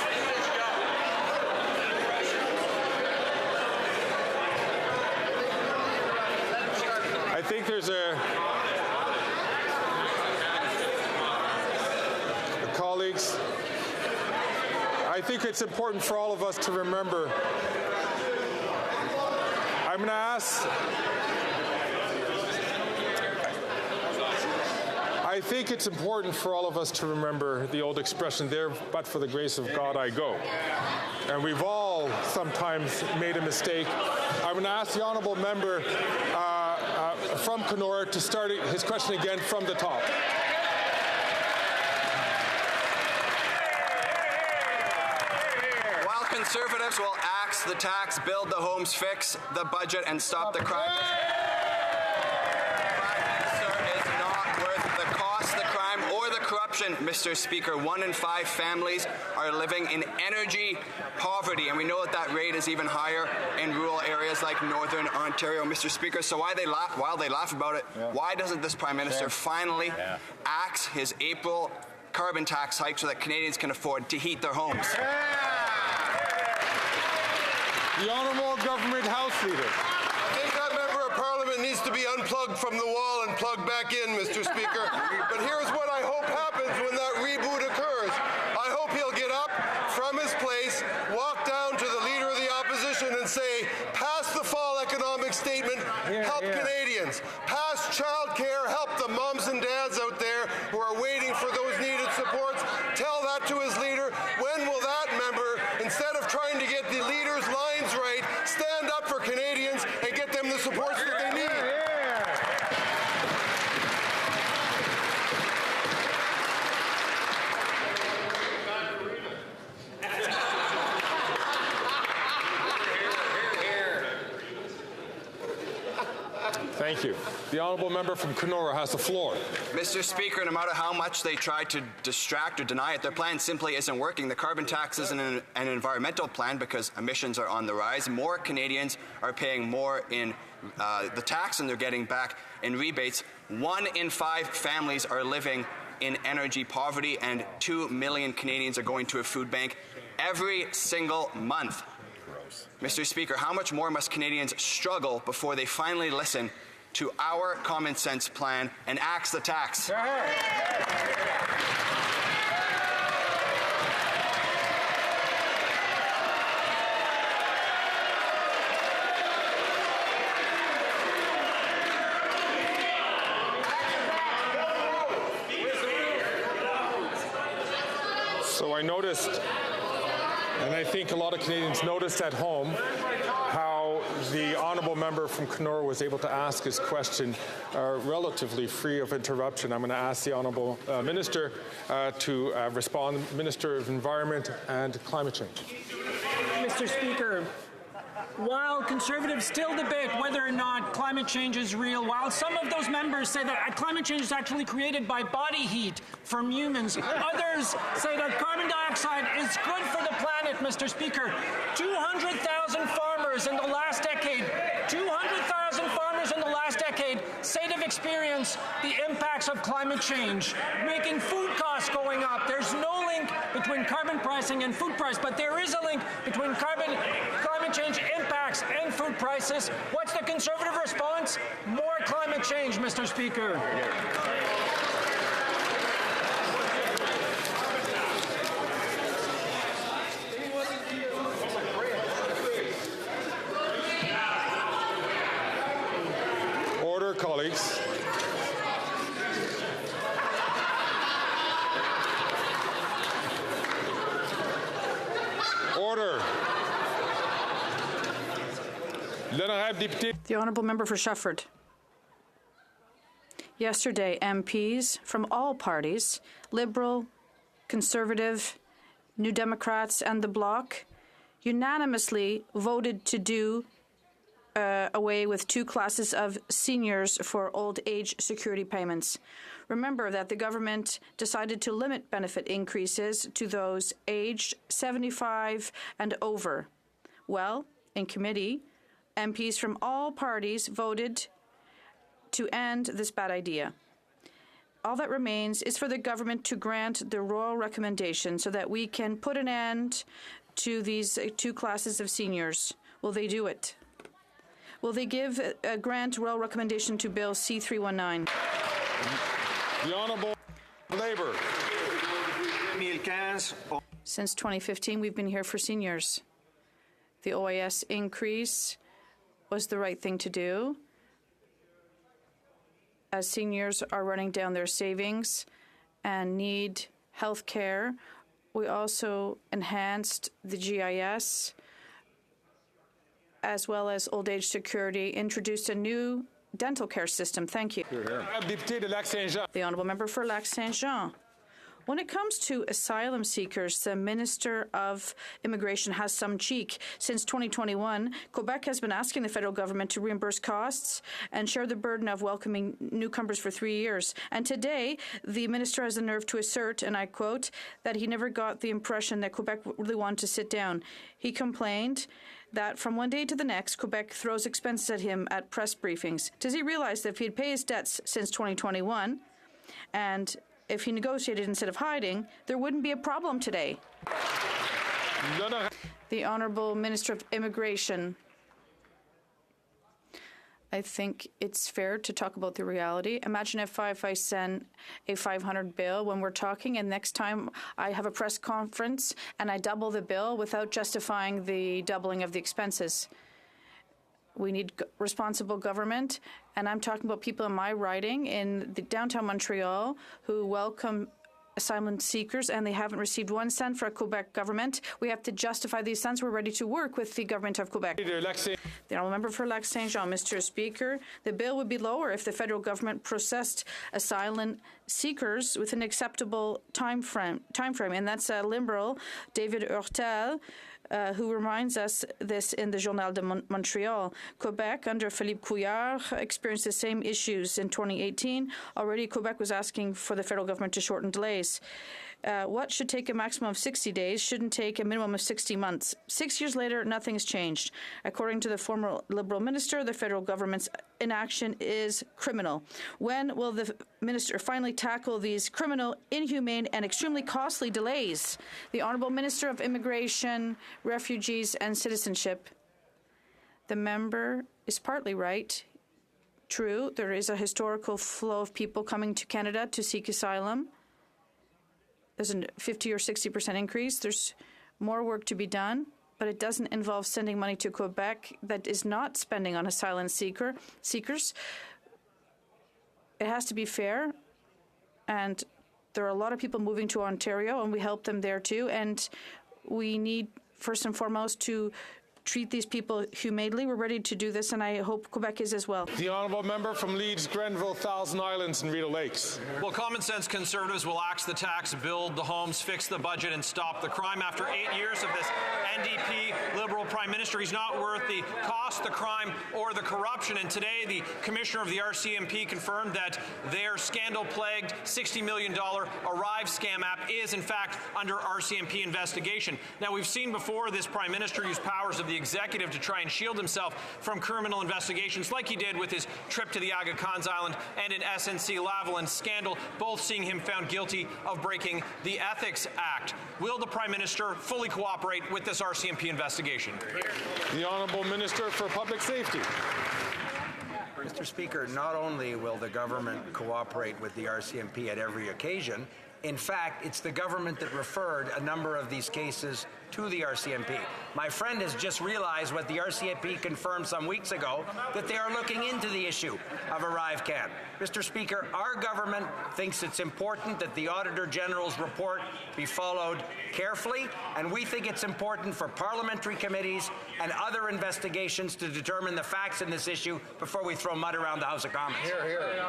I think there's colleagues, I think it's important for all of us to remember. I'm going to ask. I think it's important for all of us to remember the old expression, there, but for the grace of God I go. And we've all sometimes made a mistake. I'm going to ask the honourable member from Kenora to start his question again from the top. While Conservatives will axe the tax, build the homes, fix the budget, and stop the crime, Mr. Speaker, 1 in 5 families are living in energy poverty, and we know that rate is even higher in rural areas like Northern Ontario, Mr. Speaker. So while they laugh about it, why doesn't this Prime Minister finally axe his April carbon tax hike so that Canadians can afford to heat their homes? The Honourable Government House Leader. I think that member of Parliament needs to be unplugged from the wall and plugged back in, Mr. Speaker. But here's what I hope happens when that reboot occurs. I hope he'll get up from his place, walk down to the Leader of the Opposition and say, pass the fall economic statement, help Canadians. Pass child care, help the moms and dads out there who are waiting for those needed supports. Tell that to his leader. When will that member, instead of trying to get the leader's lines right, stand up for Canadians and get them the supports that they need? Thank you. The honourable member from Kenora has the floor. Mr. Speaker, no matter how much they try to distract or deny it, their plan simply isn't working. The carbon tax isn't an environmental plan because emissions are on the rise. More Canadians are paying more in the tax than they're getting back in rebates. 1 in 5 families are living in energy poverty, and 2 million Canadians are going to a food bank every single month. Mr. Speaker, how much more must Canadians struggle before they finally listen to our common sense plan and axe the tax? So I noticed, and I think a lot of Canadians noticed at home, how the honourable member from Kenora was able to ask his question relatively free of interruption. I'm going to ask the honourable minister to respond, Minister of Environment and Climate Change. Mr. Speaker, while Conservatives still debate whether or not climate change is real, while some of those members say that climate change is actually created by body heat from humans, others say that carbon dioxide is good for the planet, Mr. Speaker. 200,000 farmers in the last decade, 200,000 farmers in the last decade say they've experienced the impacts of climate change, making food costs going up. There's no link between carbon pricing and food price, but there is a link between climate change impacts and food prices. What's the Conservative response? More climate change, Mr. Speaker. Order, colleagues. Order. The Honourable Member for Shefford. Yesterday, MPs from all parties, Liberal, Conservative, New Democrats and the Bloc, unanimously voted to do away with 2 classes of seniors for old age security payments. Remember that the government decided to limit benefit increases to those aged 75 and over. Well, in committee, MPs from all parties voted to end this bad idea. All that remains is for the government to grant the royal recommendation so that we can put an end to these 2 classes of seniors. Will they do it? Will they give a grant royal recommendation to Bill C-319? The Honourable Labour. Since 2015, we've been here for seniors. The OAS increase was the right thing to do. As seniors are running down their savings and need health care, we also enhanced the GIS as well as old age security, introduced a new dental care system. Thank you. The Honourable Member for Lac-Saint-Jean. When it comes to asylum seekers, the Minister of Immigration has some cheek. Since 2021, Quebec has been asking the federal government to reimburse costs and share the burden of welcoming newcomers for 3 years. And today, the minister has the nerve to assert, and I quote, that he never got the impression that Quebec really wanted to sit down. He complained that from one day to the next, Quebec throws expenses at him at press briefings. Does he realize that if he'd paid his debts since 2021 and if he negotiated instead of hiding, there wouldn't be a problem today? The Honourable Minister of Immigration. I think it's fair to talk about the reality. Imagine if I send a 500 bill when we're talking, and next time I have a press conference and I double the bill without justifying the doubling of the expenses. We need responsible government, and I'm talking about people in my riding in the downtown Montreal who welcome asylum seekers, and they haven't received 1 cent for a Quebec government. We have to justify these cents. We're ready to work with the government of Quebec. The Honourable Member for Lac-Saint-Jean. Mr. Speaker, the bill would be lower if the federal government processed asylum seekers with an acceptable time frame, and that's Liberal David Hurtel, who reminds us this in the Journal de Montreal. Quebec, under Philippe Couillard, experienced the same issues in 2018. Already, Quebec was asking for the federal government to shorten delays. What should take a maximum of 60 days shouldn't take a minimum of 60 months. 6 years later, nothing's changed. According to the former Liberal minister, the federal government's inaction is criminal. When will the minister finally tackle these criminal, inhumane, and extremely costly delays? The Honourable Minister of Immigration, Refugees and Citizenship. The member is partly right. True, there is a historical flow of people coming to Canada to seek asylum. There's a 50 or 60% increase. There's more work to be done, but it doesn't involve sending money to Quebec that is not spending on asylum seekers. It has to be fair, and there are a lot of people moving to Ontario, and we help them there too, and we need, first and foremost, to treat these people humanely. We're ready to do this, and I hope Quebec is as well. The Honourable Member from Leeds, Grenville, Thousand Islands and Rideau Lakes. Well, common sense Conservatives will axe the tax, build the homes, fix the budget and stop the crime. After 8 years of this NDP Liberal Prime Minister. He's not worth the cost, the crime, or the corruption. And today, the Commissioner of the RCMP confirmed that their scandal-plagued $60 million Arrive scam app is, in fact, under RCMP investigation. Now, we've seen before this Prime Minister use powers of the executive to try and shield himself from criminal investigations, like he did with his trip to the Aga Khans Island and in SNC-Lavalin scandal, both seeing him found guilty of breaking the Ethics Act. Will the Prime Minister fully cooperate with this RCMP investigation? The Honourable Minister for Public Safety. Mr. Speaker, not only will the government cooperate with the RCMP at every occasion, in fact, it's the government that referred a number of these cases to the RCMP. My friend has just realized what the RCMP confirmed some weeks ago, that they are looking into the issue of ArriveCan. Mr. Speaker, our government thinks it's important that the Auditor General's report be followed carefully, and we think it's important for parliamentary committees and other investigations to determine the facts in this issue before we throw mud around the House of Commons. Hear, hear.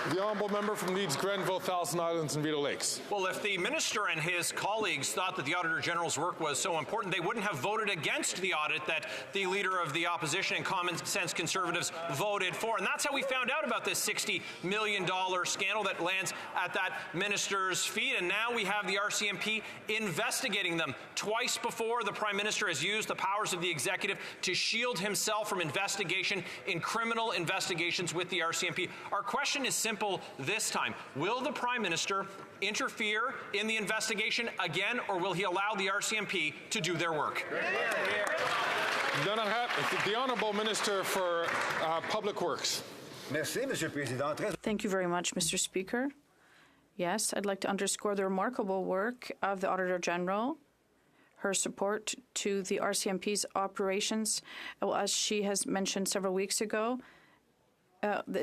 The Honourable Member from Leeds, Grenville, Thousand Islands and Vito Lakes. Well, if the Minister and his colleagues thought that the Auditor General's work was so important, they wouldn't have voted against the audit that the Leader of the Opposition and Common Sense Conservatives voted for. And that's how we found out about this $60 million scandal that lands at that Minister's feet. And now we have the RCMP investigating them. Twice before, the Prime Minister has used the powers of the executive to shield himself from investigation in criminal investigations with the RCMP. Our question is simple this time. Will the Prime Minister interfere in the investigation again, or will he allow the RCMP to do their work? The Honourable Minister for Public Works. Thank you very much, Mr. Speaker. Yes, I'd like to underscore the remarkable work of the Auditor General, her support to the RCMP's operations, as she has mentioned several weeks ago.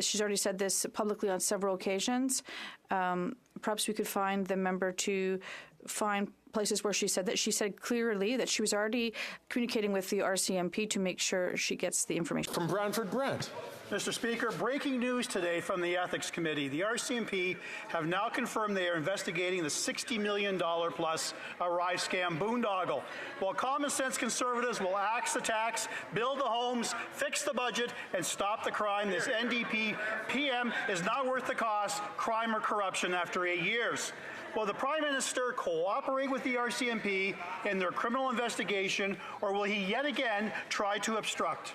She's already said this publicly on several occasions. Perhaps we could find the member to find places where she said that. She said clearly that she was already communicating with the RCMP to make sure she gets the information. From Brantford Brant. Mr. Speaker, breaking news today from the Ethics Committee. The RCMP have now confirmed they are investigating the $60 million plus Arrive scam boondoggle. While common sense Conservatives will axe the tax, build the homes, fix the budget, and stop the crime, this NDP PM is not worth the cost, crime or corruption after 8 years. Will the Prime Minister cooperate with the RCMP in their criminal investigation, or will he yet again try to obstruct?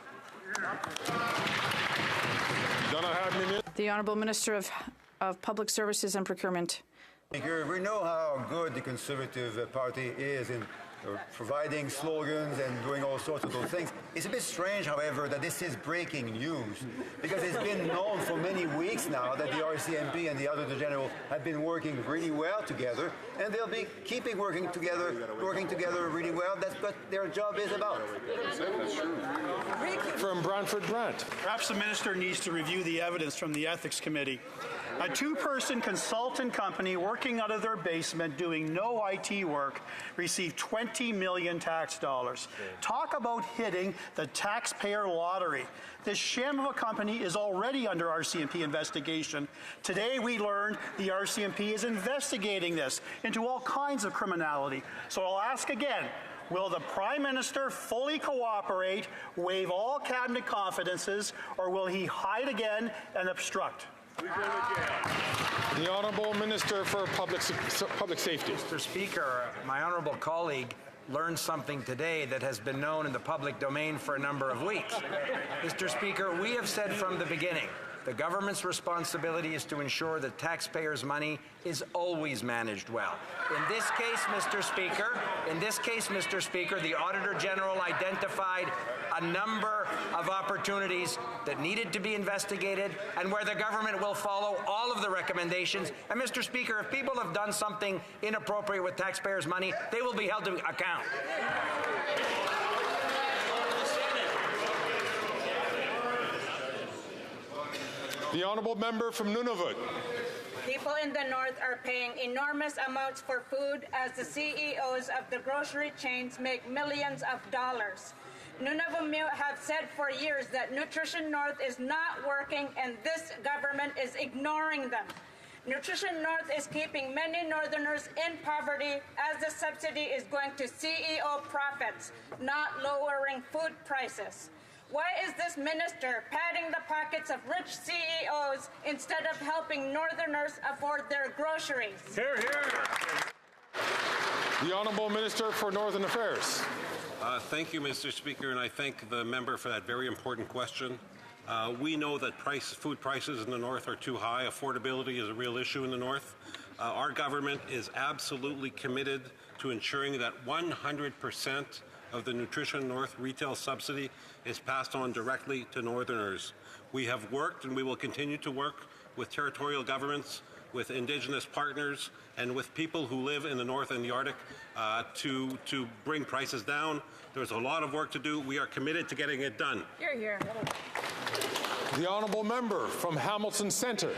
The Honourable Minister of Public Services and Procurement. Speaker, we know how good the Conservative Party is in providing slogans and doing all sorts of those things. It's a bit strange, however, that this is breaking news, because it's been known for many weeks now that the RCMP and the Auditor General have been working really well together, and they'll be keeping working together really well. That's what their job is about. From Brantford Brant. Perhaps the Minister needs to review the evidence from the Ethics Committee. A two-person consultant company working out of their basement doing no IT work received $20 million tax dollars. Talk about hitting the taxpayer lottery. This sham of a company is already under RCMP investigation. Today we learned the RCMP is investigating this into all kinds of criminality. So I'll ask again, will the Prime Minister fully cooperate, waive all cabinet confidences, or will he hide again and obstruct? The Honourable Minister for Public Safety. Mr. Speaker, my honourable colleague learned something today that has been known in the public domain for a number of weeks. Mr. Speaker, we have said from the beginning, the government's responsibility is to ensure that taxpayers' money is always managed well. In this case, Mr. Speaker, the Auditor General identified a number of opportunities that needed to be investigated and where the government will follow all of the recommendations. And Mr. Speaker, if people have done something inappropriate with taxpayers' money, they will be held to account. The Honourable Member from Nunavut. People in the North are paying enormous amounts for food as the CEOs of the grocery chains make millions of dollars. Nunavut have said for years that Nutrition North is not working and this government is ignoring them. Nutrition North is keeping many Northerners in poverty as the subsidy is going to CEO profits, not lowering food prices. Why is this minister padding the pockets of rich CEOs instead of helping Northerners afford their groceries? Hear, hear. The Honourable Minister for Northern Affairs. Thank you, Mr. Speaker, and I thank the member for that very important question. We know that food prices in the North are too high. Affordability is a real issue in the North. Our government is absolutely committed to ensuring that 100% of the Nutrition North retail subsidy is passed on directly to Northerners. We have worked and we will continue to work with territorial governments, with Indigenous partners, and with people who live in the North and the Arctic to bring prices down. There's a lot of work to do. We are committed to getting it done. Hear, hear. The Honourable Member from Hamilton Centre.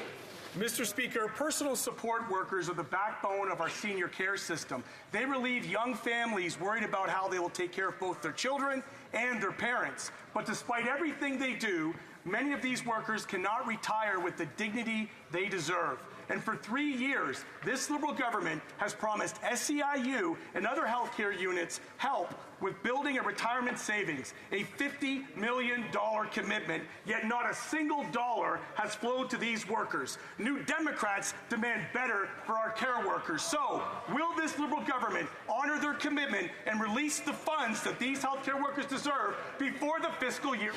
Mr. Speaker, personal support workers are the backbone of our senior care system. They relieve young families worried about how they will take care of both their children and their parents. But despite everything they do, many of these workers cannot retire with the dignity they deserve. And for 3 years, this Liberal government has promised SEIU and other healthcare units help with building a retirement savings, a $50 million commitment, yet not a single dollar has flowed to these workers. New Democrats demand better for our care workers. So, will this Liberal government honor their commitment and release the funds that these healthcare workers deserve before the fiscal year?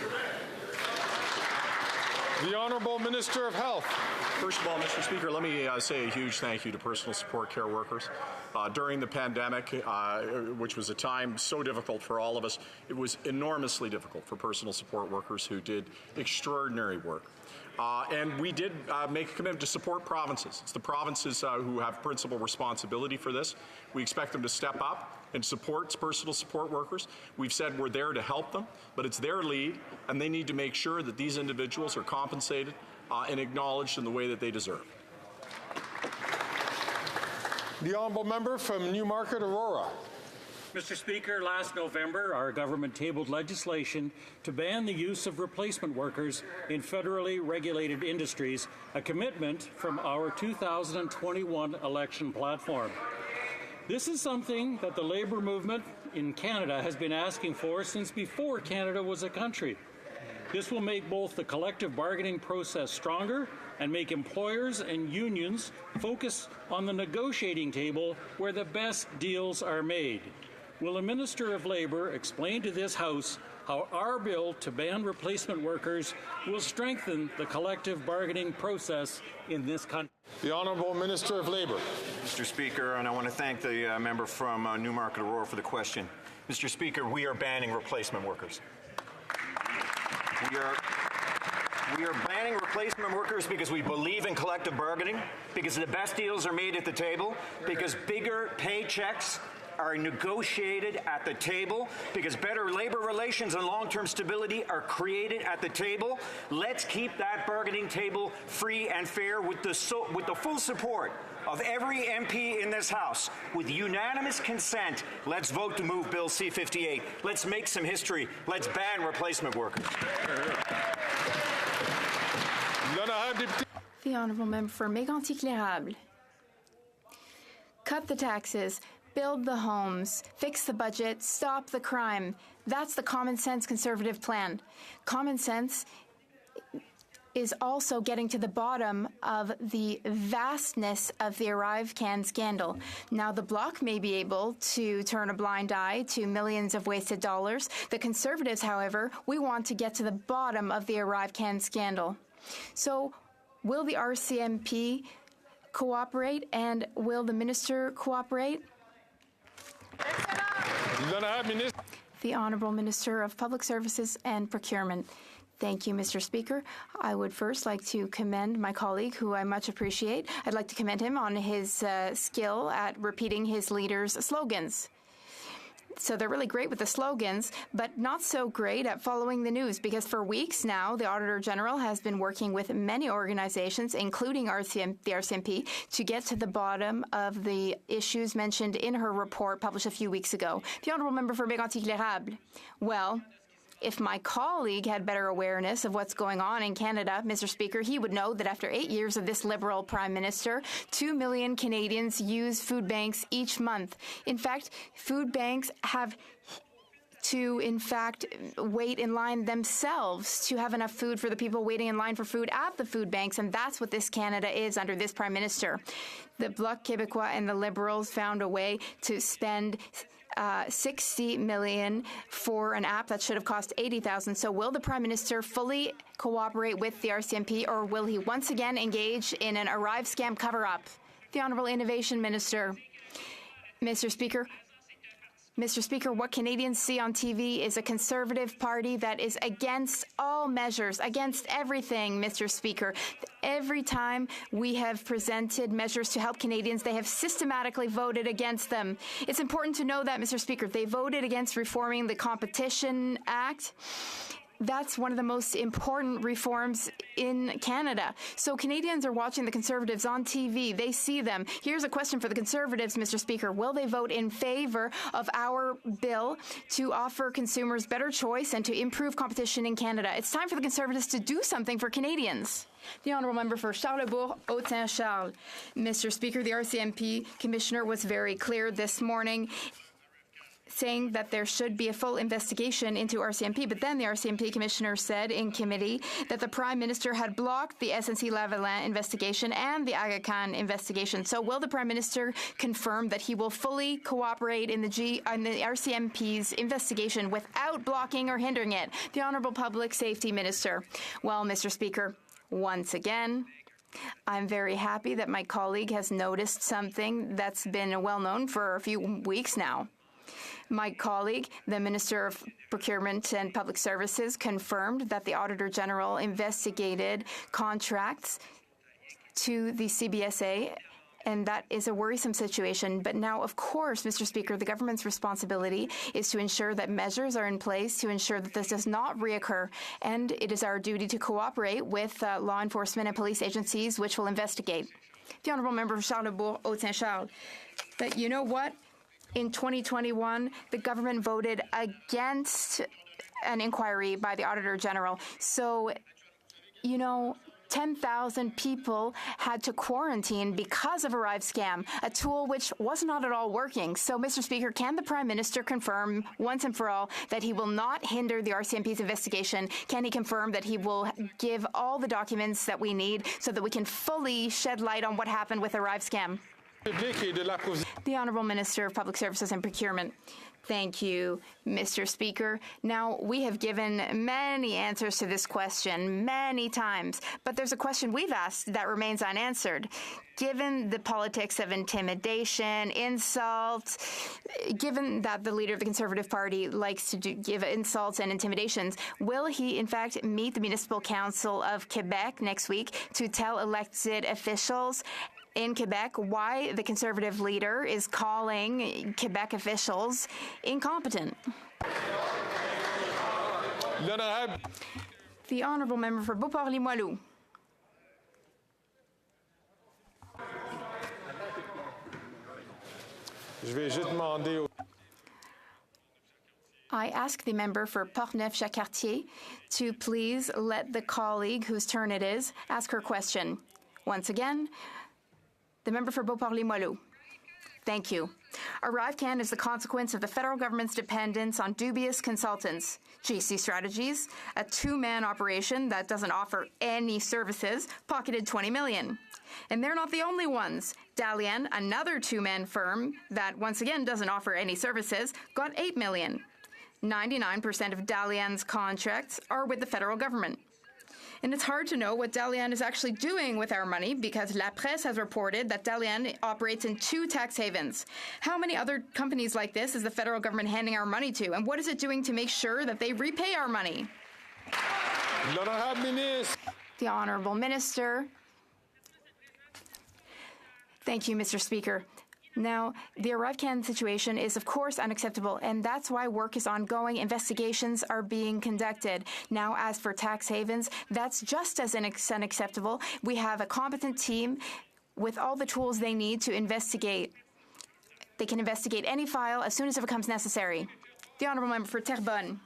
The Honourable Minister of Health. First of all, Mr. Speaker, let me say a huge thank you to personal support care workers. During the pandemic, which was a time so difficult for all of us, it was enormously difficult for personal support workers who did extraordinary work. And we did make a commitment to support provinces. It's the provinces who have principal responsibility for this. We expect them to step up and support personal support workers. We've said we're there to help them, but it's their lead, and they need to make sure that these individuals are compensated and acknowledged in the way that they deserve. The Honourable Member from Newmarket, Aurora. Mr. Speaker, last November, our government tabled legislation to ban the use of replacement workers in federally regulated industries, a commitment from our 2021 election platform. This is something that the labour movement in Canada has been asking for since before Canada was a country. This will make both the collective bargaining process stronger and make employers and unions focus on the negotiating table where the best deals are made. Will the Minister of Labour explain to this House how our bill to ban replacement workers will strengthen the collective bargaining process in this country? The Honourable Minister of Labour. Mr. Speaker, and I want to thank the member from Newmarket, Aurora for the question. Mr. Speaker, we are banning replacement workers. We are banning replacement workers because we believe in collective bargaining, because the best deals are made at the table, because bigger paychecks are negotiated at the table, because better labor relations and long-term stability are created at the table. Let's keep that bargaining table free and fair with the full support of every MP in this House. With unanimous consent, let's vote to move Bill C-58. Let's make some history. Let's ban replacement workers. The Honourable Member for Mégantic-L'Érable. Cut the taxes, build the homes, fix the budget, stop the crime. That's the common sense Conservative plan. Common sense is also getting to the bottom of the vastness of the ArriveCan scandal. Now, the Bloc may be able to turn a blind eye to millions of wasted dollars. The Conservatives, however, we want to get to the bottom of the ArriveCan scandal. So, will the RCMP cooperate, and will the Minister cooperate? The Honourable Minister of Public Services and Procurement. Thank you, Mr. Speaker. I would first like to commend my colleague, who I much appreciate. I'd like to commend him on his skill at repeating his leader's slogans. So they're really great with the slogans, but not so great at following the news, because for weeks now, the Auditor General has been working with many organizations, including the RCMP, to get to the bottom of the issues mentioned in her report published a few weeks ago. The Honourable Member for Mégantic-L'Érable. Well, If my colleague had better awareness of what's going on in Canada, Mr. Speaker, he would know that after 8 years of this Liberal Prime Minister, 2 million Canadians use food banks each month. In fact, food banks have to, in fact, wait in line themselves to have enough food for the people waiting in line for food at the food banks, and that's what this Canada is under this Prime Minister. The Bloc Québécois and the Liberals found a way to spend $60 million for an app that should have cost $80,000. So will the Prime Minister fully cooperate with the RCMP, or will he once again engage in an Arrive scam cover-up? The Honourable Innovation Minister. Mr. Speaker, what Canadians see on TV is a Conservative Party that is against all measures, against everything, Mr. Speaker. Every time we have presented measures to help Canadians, they have systematically voted against them. It's important to know that, Mr. Speaker. They voted against reforming the Competition Act. That's one of the most important reforms in Canada. So Canadians are watching the Conservatives on TV. They see them. Here's a question for the Conservatives, Mr. Speaker. Will they vote in favor of our bill to offer consumers better choice and to improve competition in Canada? It's time for the Conservatives to do something for Canadians. The Honourable Member for Charlebourg, Haute-Saint-Charles. Mr. Speaker, the RCMP Commissioner was very clear this morning, saying that there should be a full investigation into RCMP. But then the RCMP Commissioner said in committee that the Prime Minister had blocked the SNC-Lavalin investigation and the Aga Khan investigation. So will the Prime Minister confirm that he will fully cooperate in the RCMP's investigation without blocking or hindering it? The Honourable Public Safety Minister. Well, Mr. Speaker, once again, I'm very happy that my colleague has noticed something that's been well known for a few weeks now. My colleague, the Minister of Procurement and Public Services, confirmed that the Auditor General investigated contracts to the CBSA, and that is a worrisome situation. But now, of course, Mr. Speaker, the government's responsibility is to ensure that measures are in place to ensure that this does not reoccur, and it is our duty to cooperate with law enforcement and police agencies which will investigate. The Honourable Member for Charlebourg, Haute-Saint-Charles. But you know what? In 2021, the government voted against an inquiry by the Auditor General. So, 10,000 people had to quarantine because of Arrive scam, a tool which was not at all working. So, Mr. Speaker, can the Prime Minister confirm once and for all that he will not hinder the RCMP's investigation? Can he confirm that he will give all the documents that we need so that we can fully shed light on what happened with Arrive scam? The Honourable Minister of Public Services and Procurement. Thank you, Mr. Speaker. Now, we have given many answers to this question many times, but there's a question we've asked that remains unanswered. Given the politics of intimidation, insults, given that the leader of the Conservative Party likes to give insults and intimidations, will he, in fact, meet the Municipal Council of Quebec next week to tell elected officials in Quebec why the Conservative leader is calling Quebec officials incompetent? The Honourable Member for Beauport-Limoilou. I ask the member for Portneuf-Jacques-Cartier to please let the colleague whose turn it is ask her question. Once again, the member for Beauport-Limoilou. Thank you. ArriveCan is the consequence of the federal government's dependence on dubious consultants. GC Strategies, a two-man operation that doesn't offer any services, pocketed $20 million. And they're not the only ones. Dalian, another two-man firm that once again doesn't offer any services, got $8 million. 99% of Dalian's contracts are with the federal government. And it's hard to know what Dalian is actually doing with our money because La Presse has reported that Dalian operates in 2 tax havens. How many other companies like this is the federal government handing our money to? And what is it doing to make sure that they repay our money? The Honourable Minister. Thank you, Mr. Speaker. Now, the ArriveCan situation is, of course, unacceptable, and that's why work is ongoing. Investigations are being conducted. Now, as for tax havens, that's just as unacceptable. We have a competent team with all the tools they need to investigate. They can investigate any file as soon as it becomes necessary. The Honourable Member for Terrebonne.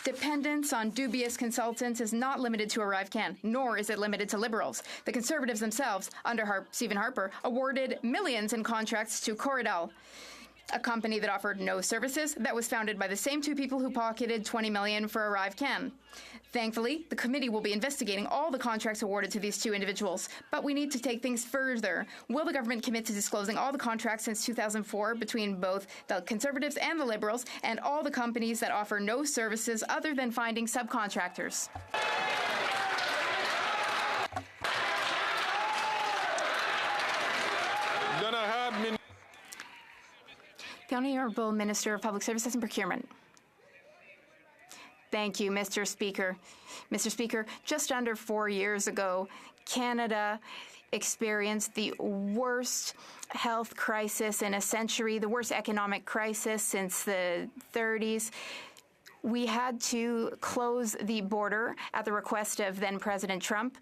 Dependence on dubious consultants is not limited to ArriveCan, nor is it limited to Liberals. The Conservatives themselves, under Stephen Harper, awarded millions in contracts to Corridel, a company that offered no services that was founded by the same two people who pocketed $20 million for ArriveCan. Thankfully, the committee will be investigating all the contracts awarded to these two individuals, but we need to take things further. Will the government commit to disclosing all the contracts since 2004 between both the Conservatives and the Liberals and all the companies that offer no services other than finding subcontractors? The Honourable Minister of Public Services and Procurement. Thank you, Mr. Speaker. Mr. Speaker, just under 4 years ago, Canada experienced the worst health crisis in a century, the worst economic crisis since the 30s. We had to close the border at the request of then-President Trump.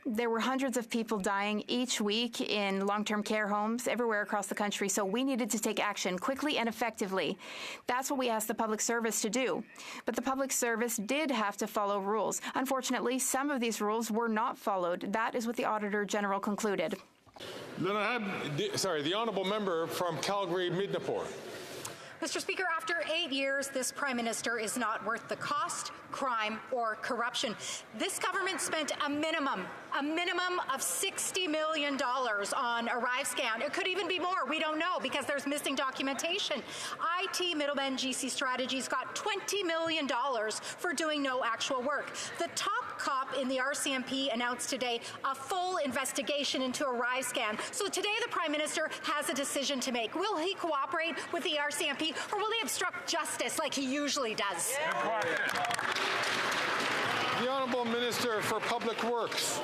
There were hundreds of people dying each week in long-term care homes everywhere across the country, so we needed to take action quickly and effectively. That's what we asked the public service to do. But the public service did have to follow rules. Unfortunately, some of these rules were not followed. That is what the Auditor General concluded. The honourable member from Calgary-Midnapore. Mr. Speaker, after 8 years, this Prime Minister is not worth the cost, crime, or corruption. This government spent a minimum of $60 million on ArriveScan. It could even be more. We don't know because there's missing documentation. IT middleman GC Strategies got $20 million for doing no actual work. The top cop in the RCMP announced today a full investigation into ArriveScan. So today the Prime Minister has a decision to make. Will he cooperate with the RCMP or will he obstruct justice like he usually does? The Honourable Minister for Public Works.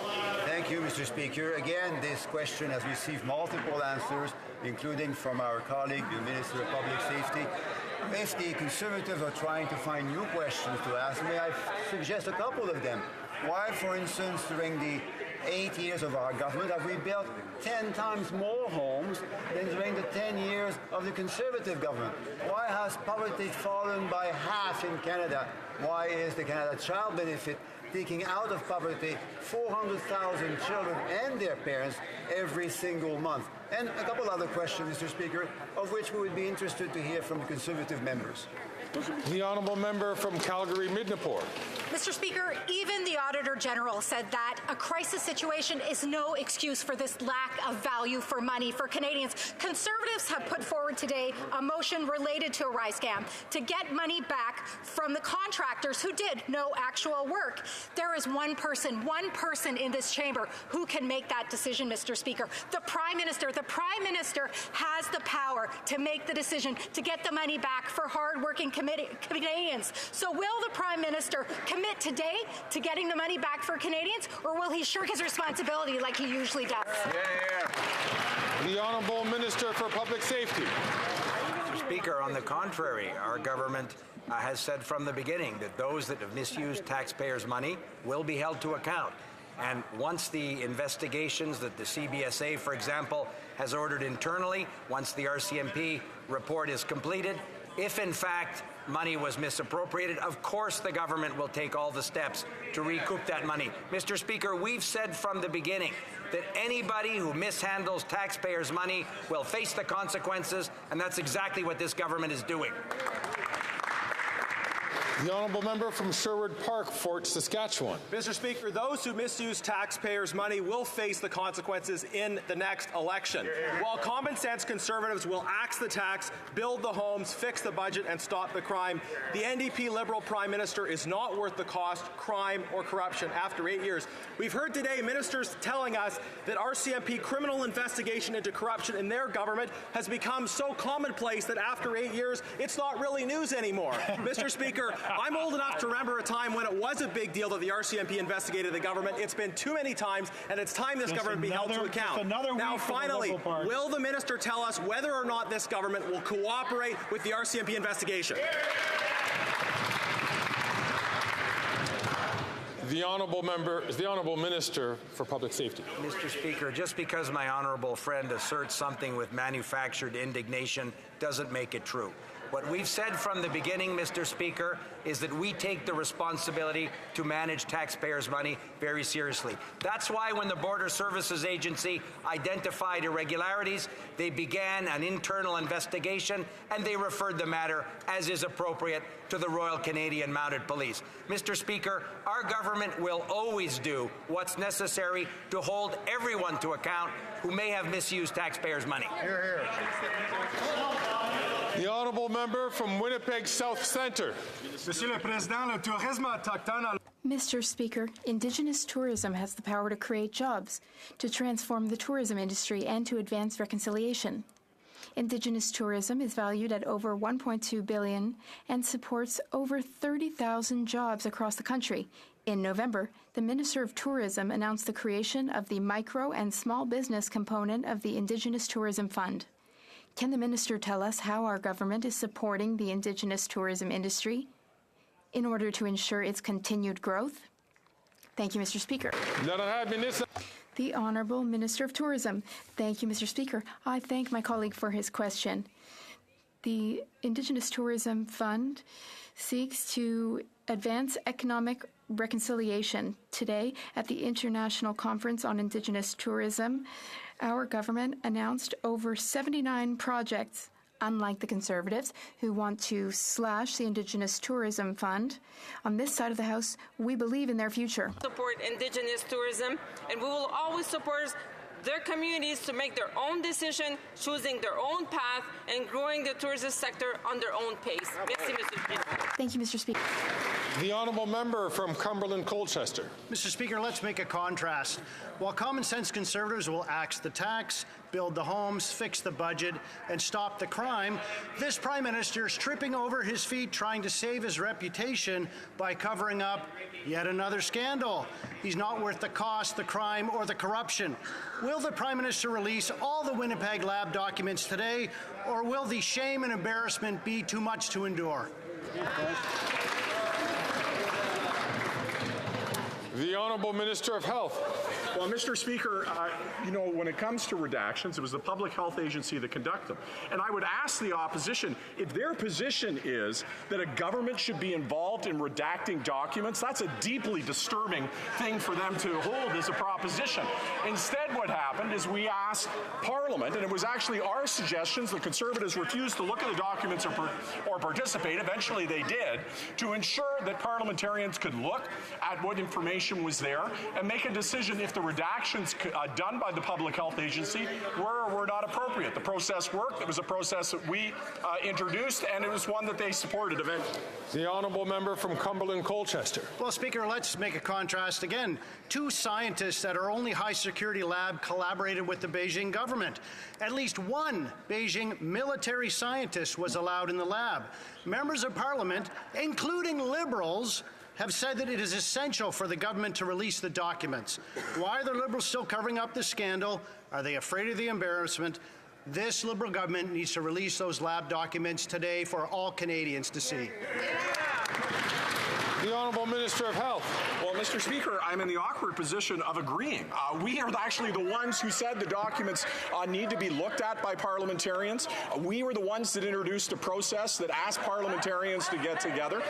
Thank you, Mr. Speaker. Again, this question has received multiple answers, including from our colleague, the Minister of Public Safety. If the Conservatives are trying to find new questions to ask, may I suggest a couple of them? Why, for instance, during the 8 years of our government, have we built 10 times more homes than during the 10 years of the Conservative government? Why has poverty fallen by half in Canada? Why is the Canada Child Benefit taking out of poverty 400,000 children and their parents every single month? And a couple other questions, Mr. Speaker, of which we would be interested to hear from the Conservative members. The honourable member from Calgary-Midnapore. Mr. Speaker, even the Auditor General said that a crisis situation is no excuse for this lack of value for money for Canadians. Conservatives have put forward today a motion related to ArriveScan to get money back from the contractors who did no actual work. There is one person in this chamber who can make that decision, Mr. Speaker. The Prime Minister. The Prime Minister has the power to make the decision to get the money back for hard-working Canadians. So will the Prime Minister commit today to getting the money back for Canadians, or will he shirk his responsibility like he usually does? The Honourable Minister for Public Safety. Mr. Speaker, on the contrary, our government has said from the beginning that those that have misused taxpayers' money will be held to account. And once the investigations that the CBSA, for example, has ordered internally, once the RCMP report is completed, if in fact money was misappropriated, of course the government will take all the steps to recoup that money. Mr. Speaker, we've said from the beginning that anybody who mishandles taxpayers' money will face the consequences, and that's exactly what this government is doing. The honourable member from Sherwood Park, Fort Saskatchewan. Mr. Speaker, those who misuse taxpayers' money will face the consequences in the next election. While common sense Conservatives will axe the tax, build the homes, fix the budget, and stop the crime, the NDP Liberal Prime Minister is not worth the cost, crime, or corruption after 8 years. We've heard today ministers telling us that RCMP criminal investigation into corruption in their government has become so commonplace that after 8 years, it's not really news anymore. Mr. Speaker, I'm old enough to remember a time when it was a big deal that the RCMP investigated the government. It's been too many times, and it's time this government be held to account. Now, finally, will the minister tell us whether or not this government will cooperate with the RCMP investigation? The honourable Minister for Public Safety. Mr. Speaker, just because my honourable friend asserts something with manufactured indignation doesn't make it true. What we've said from the beginning, Mr. Speaker, is that we take the responsibility to manage taxpayers' money very seriously. That's why when the Border Services Agency identified irregularities, they began an internal investigation and they referred the matter, as is appropriate, to the Royal Canadian Mounted Police. Mr. Speaker, our government will always do what's necessary to hold everyone to account who may have misused taxpayers' money. Hear, hear. The honourable member from Winnipeg South Centre. Mr. Speaker, Indigenous tourism has the power to create jobs, to transform the tourism industry, and to advance reconciliation. Indigenous tourism is valued at over $1.2 billion and supports over 30,000 jobs across the country. In November, the Minister of Tourism announced the creation of the micro and small business component of the Indigenous Tourism Fund. Can the Minister tell us how our government is supporting the Indigenous tourism industry in order to ensure its continued growth? Thank you, Mr. Speaker. The Honourable Minister of Tourism. Thank you, Mr. Speaker. I thank my colleague for his question. The Indigenous Tourism Fund seeks to advance economic reconciliation. Today, at the International Conference on Indigenous Tourism, our government announced over 79 projects. Unlike the Conservatives, who want to slash the Indigenous Tourism Fund, on this side of the House, we believe in their future. Support Indigenous tourism, and we will always support their communities to make their own decision, choosing their own path, and growing the tourism sector on their own pace. Merci, Mr. Speaker. Thank you, Mr. Speaker. The honourable member from Cumberland-Colchester. Mr. Speaker, let's make a contrast. While common sense Conservatives will axe the tax, build the homes, fix the budget, and stop the crime, this Prime Minister is tripping over his feet trying to save his reputation by covering up yet another scandal. He's not worth the cost, the crime, or the corruption. Will the Prime Minister release all the Winnipeg lab documents today, or will the shame and embarrassment be too much to endure? The Honourable Minister of Health. Well, Mr. Speaker, when it comes to redactions, it was the Public Health Agency that conducted them. And I would ask the opposition, if their position is that a government should be involved in redacting documents, that's a deeply disturbing thing for them to hold as a proposition. Instead, what happened is we asked Parliament, and it was actually our suggestions, the Conservatives refused to look at the documents or participate, eventually they did, to ensure that parliamentarians could look at what information was there and make a decision if the redactions done by the Public Health Agency were or were not appropriate. The process worked. It was a process that we introduced, and it was one that they supported eventually. The honourable member from Cumberland-Colchester. Well, Speaker, let's make a contrast again. Two scientists at our only high-security lab collaborated with the Beijing government. At least one Beijing military scientist was allowed in the lab. Members of Parliament, including Liberals, have said that it is essential for the government to release the documents. Why are the Liberals still covering up this scandal? Are they afraid of the embarrassment? This Liberal government needs to release those lab documents today for all Canadians to see. The Honourable Minister of Health. Well, Mr. Speaker, I'm in the awkward position of agreeing. We are actually the ones who said the documents need to be looked at by parliamentarians. We were the ones that introduced a process that asked parliamentarians to get together.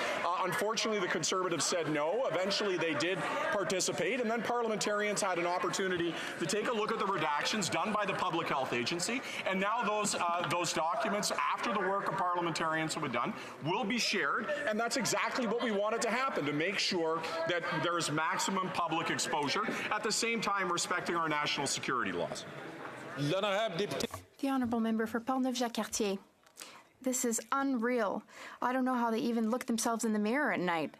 Unfortunately, the Conservatives said no. Eventually, they did participate, and then parliamentarians had an opportunity to take a look at the redactions done by the Public Health Agency, and now those documents, after the work of parliamentarians have been done, will be shared, and that's exactly what we wanted to happen, to make sure that there is maximum public exposure, at the same time respecting our national security laws. The Honourable Member for Portneuf-Jacques-Cartier. This is unreal. I don't know how they even look themselves in the mirror at night.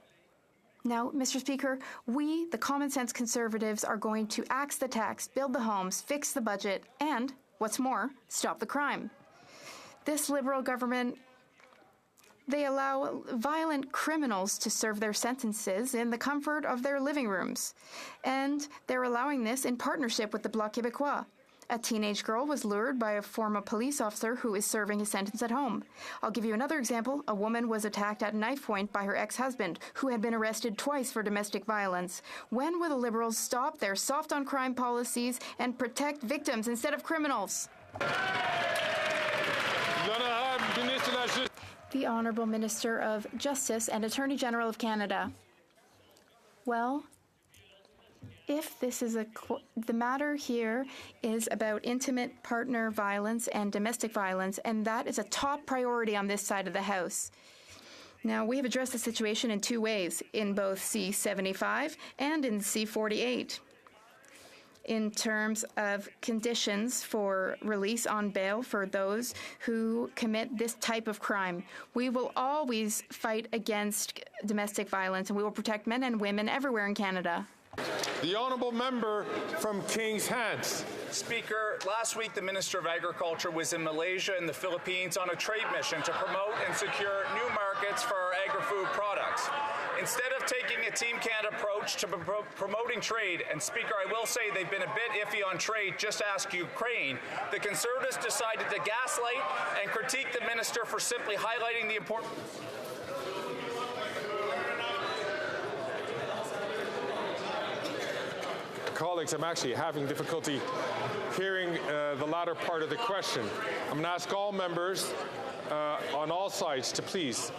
Now, Mr. Speaker, we, the common sense Conservatives, are going to axe the tax, build the homes, fix the budget, and, what's more, stop the crime. This Liberal government, they allow violent criminals to serve their sentences in the comfort of their living rooms. And they're allowing this in partnership with the Bloc Québécois. A teenage girl was lured by a former police officer who is serving his sentence at home. I'll give you another example. A woman was attacked at knife point by her ex-husband, who had been arrested twice for domestic violence. When will the Liberals stop their soft-on-crime policies and protect victims instead of criminals? The Honourable Minister of Justice and Attorney General of Canada. Well, if this is the matter here is about intimate partner violence and domestic violence, and that is a top priority on this side of the House. Now, we have addressed the situation in two ways, in both C-75 and in C-48. In terms of conditions for release on bail for those who commit this type of crime. We will always fight against domestic violence, and we will protect men and women everywhere in Canada. The honourable member from Kings Hants. Speaker, last week the Minister of Agriculture was in Malaysia and the Philippines on a trade mission to promote and secure new markets for our agri-food products. Instead of taking a Team Canada approach to promoting trade, and Speaker, I will say they've been a bit iffy on trade, just ask Ukraine, the Conservatives decided to gaslight and critique the minister for simply highlighting the importance. Colleagues, I'm actually having difficulty hearing the latter part of the question. I'm going to ask all members on all sides to please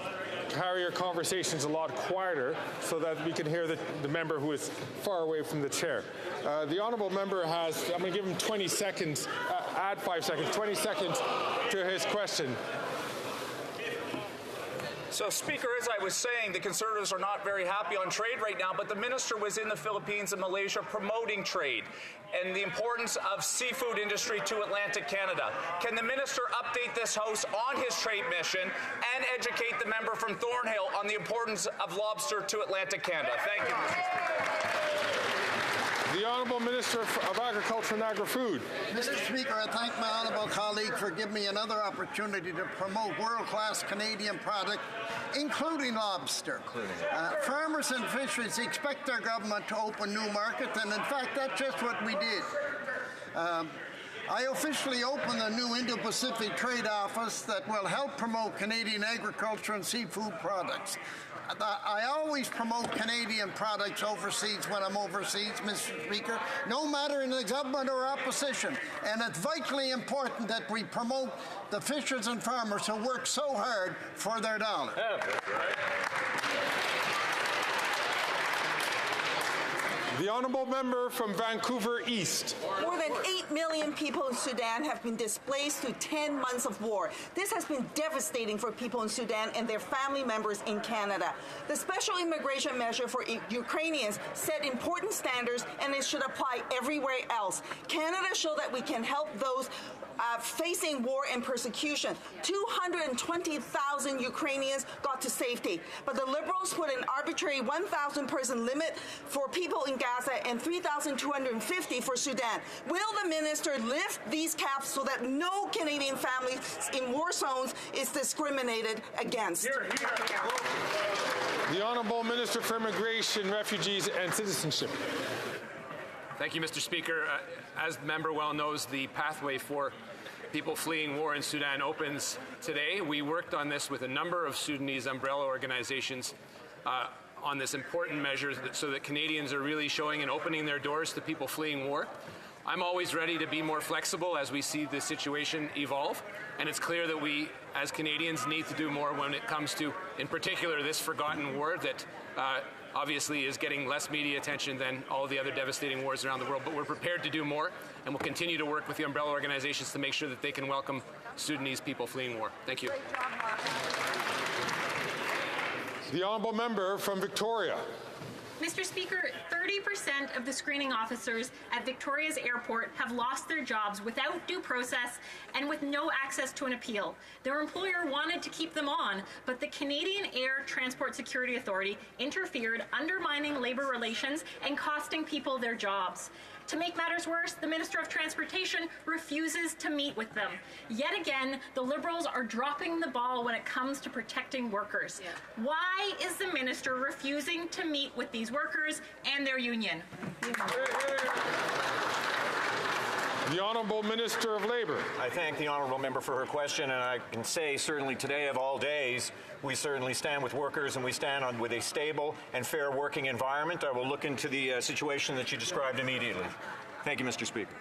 carry your conversations a lot quieter so that we can hear the member who is far away from the chair. The honourable member has, I'm going to give him 20 seconds, add 5 seconds, 20 seconds to his question. So, Speaker, as I was saying, the Conservatives are not very happy on trade right now, but the minister was in the Philippines and Malaysia promoting trade and the importance of seafood industry to Atlantic Canada. Can the minister update this House on his trade mission and educate the member from Thornhill on the importance of lobster to Atlantic Canada? Thank you, Mr. Speaker. The Honourable Minister of Agriculture and Agri-Food. Mr. Speaker, I thank my honourable colleague for giving me another opportunity to promote world-class Canadian product, including lobster. Farmers and fisheries expect their government to open new markets, and in fact, that's just what we did. I officially opened the new Indo-Pacific Trade Office that will help promote Canadian agriculture and seafood products. I always promote Canadian products overseas when I'm overseas, Mr. Speaker, no matter in the government or opposition. And it's vitally important that we promote the fishers and farmers who work so hard for their dollar. The honourable member from Vancouver East. More than 8 million people in Sudan have been displaced through 10 months of war. This has been devastating for people in Sudan and their family members in Canada. The special immigration measure for Ukrainians set important standards, and it should apply everywhere else. Canada showed that we can help those facing war and persecution. 220,000 Ukrainians got to safety, but the Liberals put an arbitrary 1,000-person limit for people in Gaza and 3,250 for Sudan. Will the minister lift these caps so that no Canadian family in war zones is discriminated against? The Honourable Minister for Immigration, Refugees and Citizenship. Thank you, Mr. Speaker. As the member well knows, the pathway for people fleeing war in Sudan opens today. We worked on this with a number of Sudanese umbrella organizations on this important measure so that Canadians are really showing and opening their doors to people fleeing war. I'm always ready to be more flexible as we see the situation evolve, and it's clear that we, as Canadians, need to do more when it comes to, in particular, this forgotten war that obviously is getting less media attention than all of the other devastating wars around the world, but we're prepared to do more, and we'll continue to work with the umbrella organizations to make sure that they can welcome Sudanese people fleeing war. Thank you. The honourable member from Victoria. Mr. Speaker, 30% of the screening officers at Victoria's airport have lost their jobs without due process and with no access to an appeal. Their employer wanted to keep them on, but the Canadian Air Transport Security Authority interfered, undermining labour relations and costing people their jobs. To make matters worse, the Minister of Transportation refuses to meet with them. Yet again, the Liberals are dropping the ball when it comes to protecting workers. Why is the Minister refusing to meet with these workers and their union? The Honourable Minister of Labour. I thank the honourable member for her question, and I can say certainly today of all days, we certainly stand with workers and we stand with a stable and fair working environment. I will look into the situation that you described immediately. Thank you, Mr. Speaker.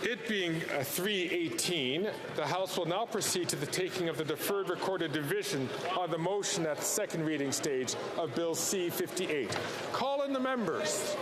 It being 3:18, the House will now proceed to the taking of the deferred recorded division on the motion at the second reading stage of Bill C-58. Call in the members.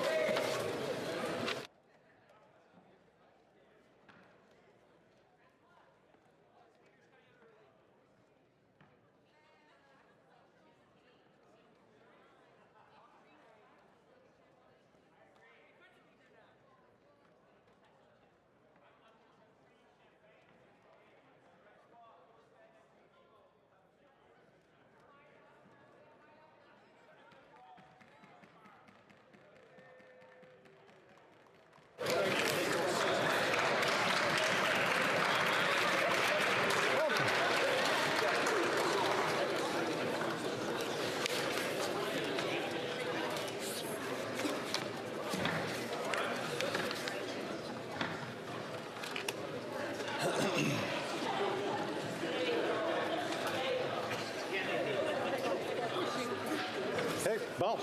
Well,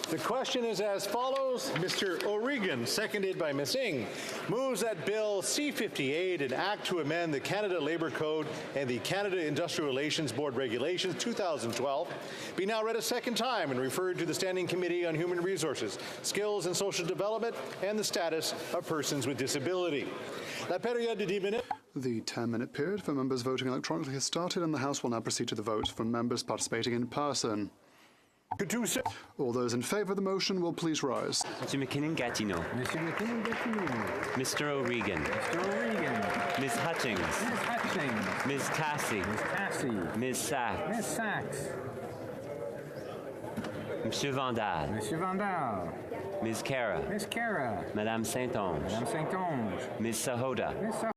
the question is as follows. Mr. O'Regan, seconded by Ms. Ng, moves that Bill C-58, an act to amend the Canada Labour Code and the Canada Industrial Relations Board Regulations 2012, be now read a second time and referred to the Standing Committee on Human Resources, Skills and Social Development and the Status of Persons with Disability. La période de 10 minutes. The 10-minute period for members voting electronically has started, and the House will now proceed to the vote for members participating in person. All those in favour of the motion will please rise. Mr. McKinnon-Gatineau. Mr. McKinnon-Gatineau. Mr. O'Regan. Mr. O'Regan. Ms. Hutchings. Ms. Hutchings. Ms. Tassie. Ms. Tassie. Ms. Sachs. Ms. Sachs. Monsieur Vandal. Monsieur Vandal. Ms. Cara. Ms. Cara. Madame Saint-Onge. Madame Saint-Onge. Ms. Sahota. Ms.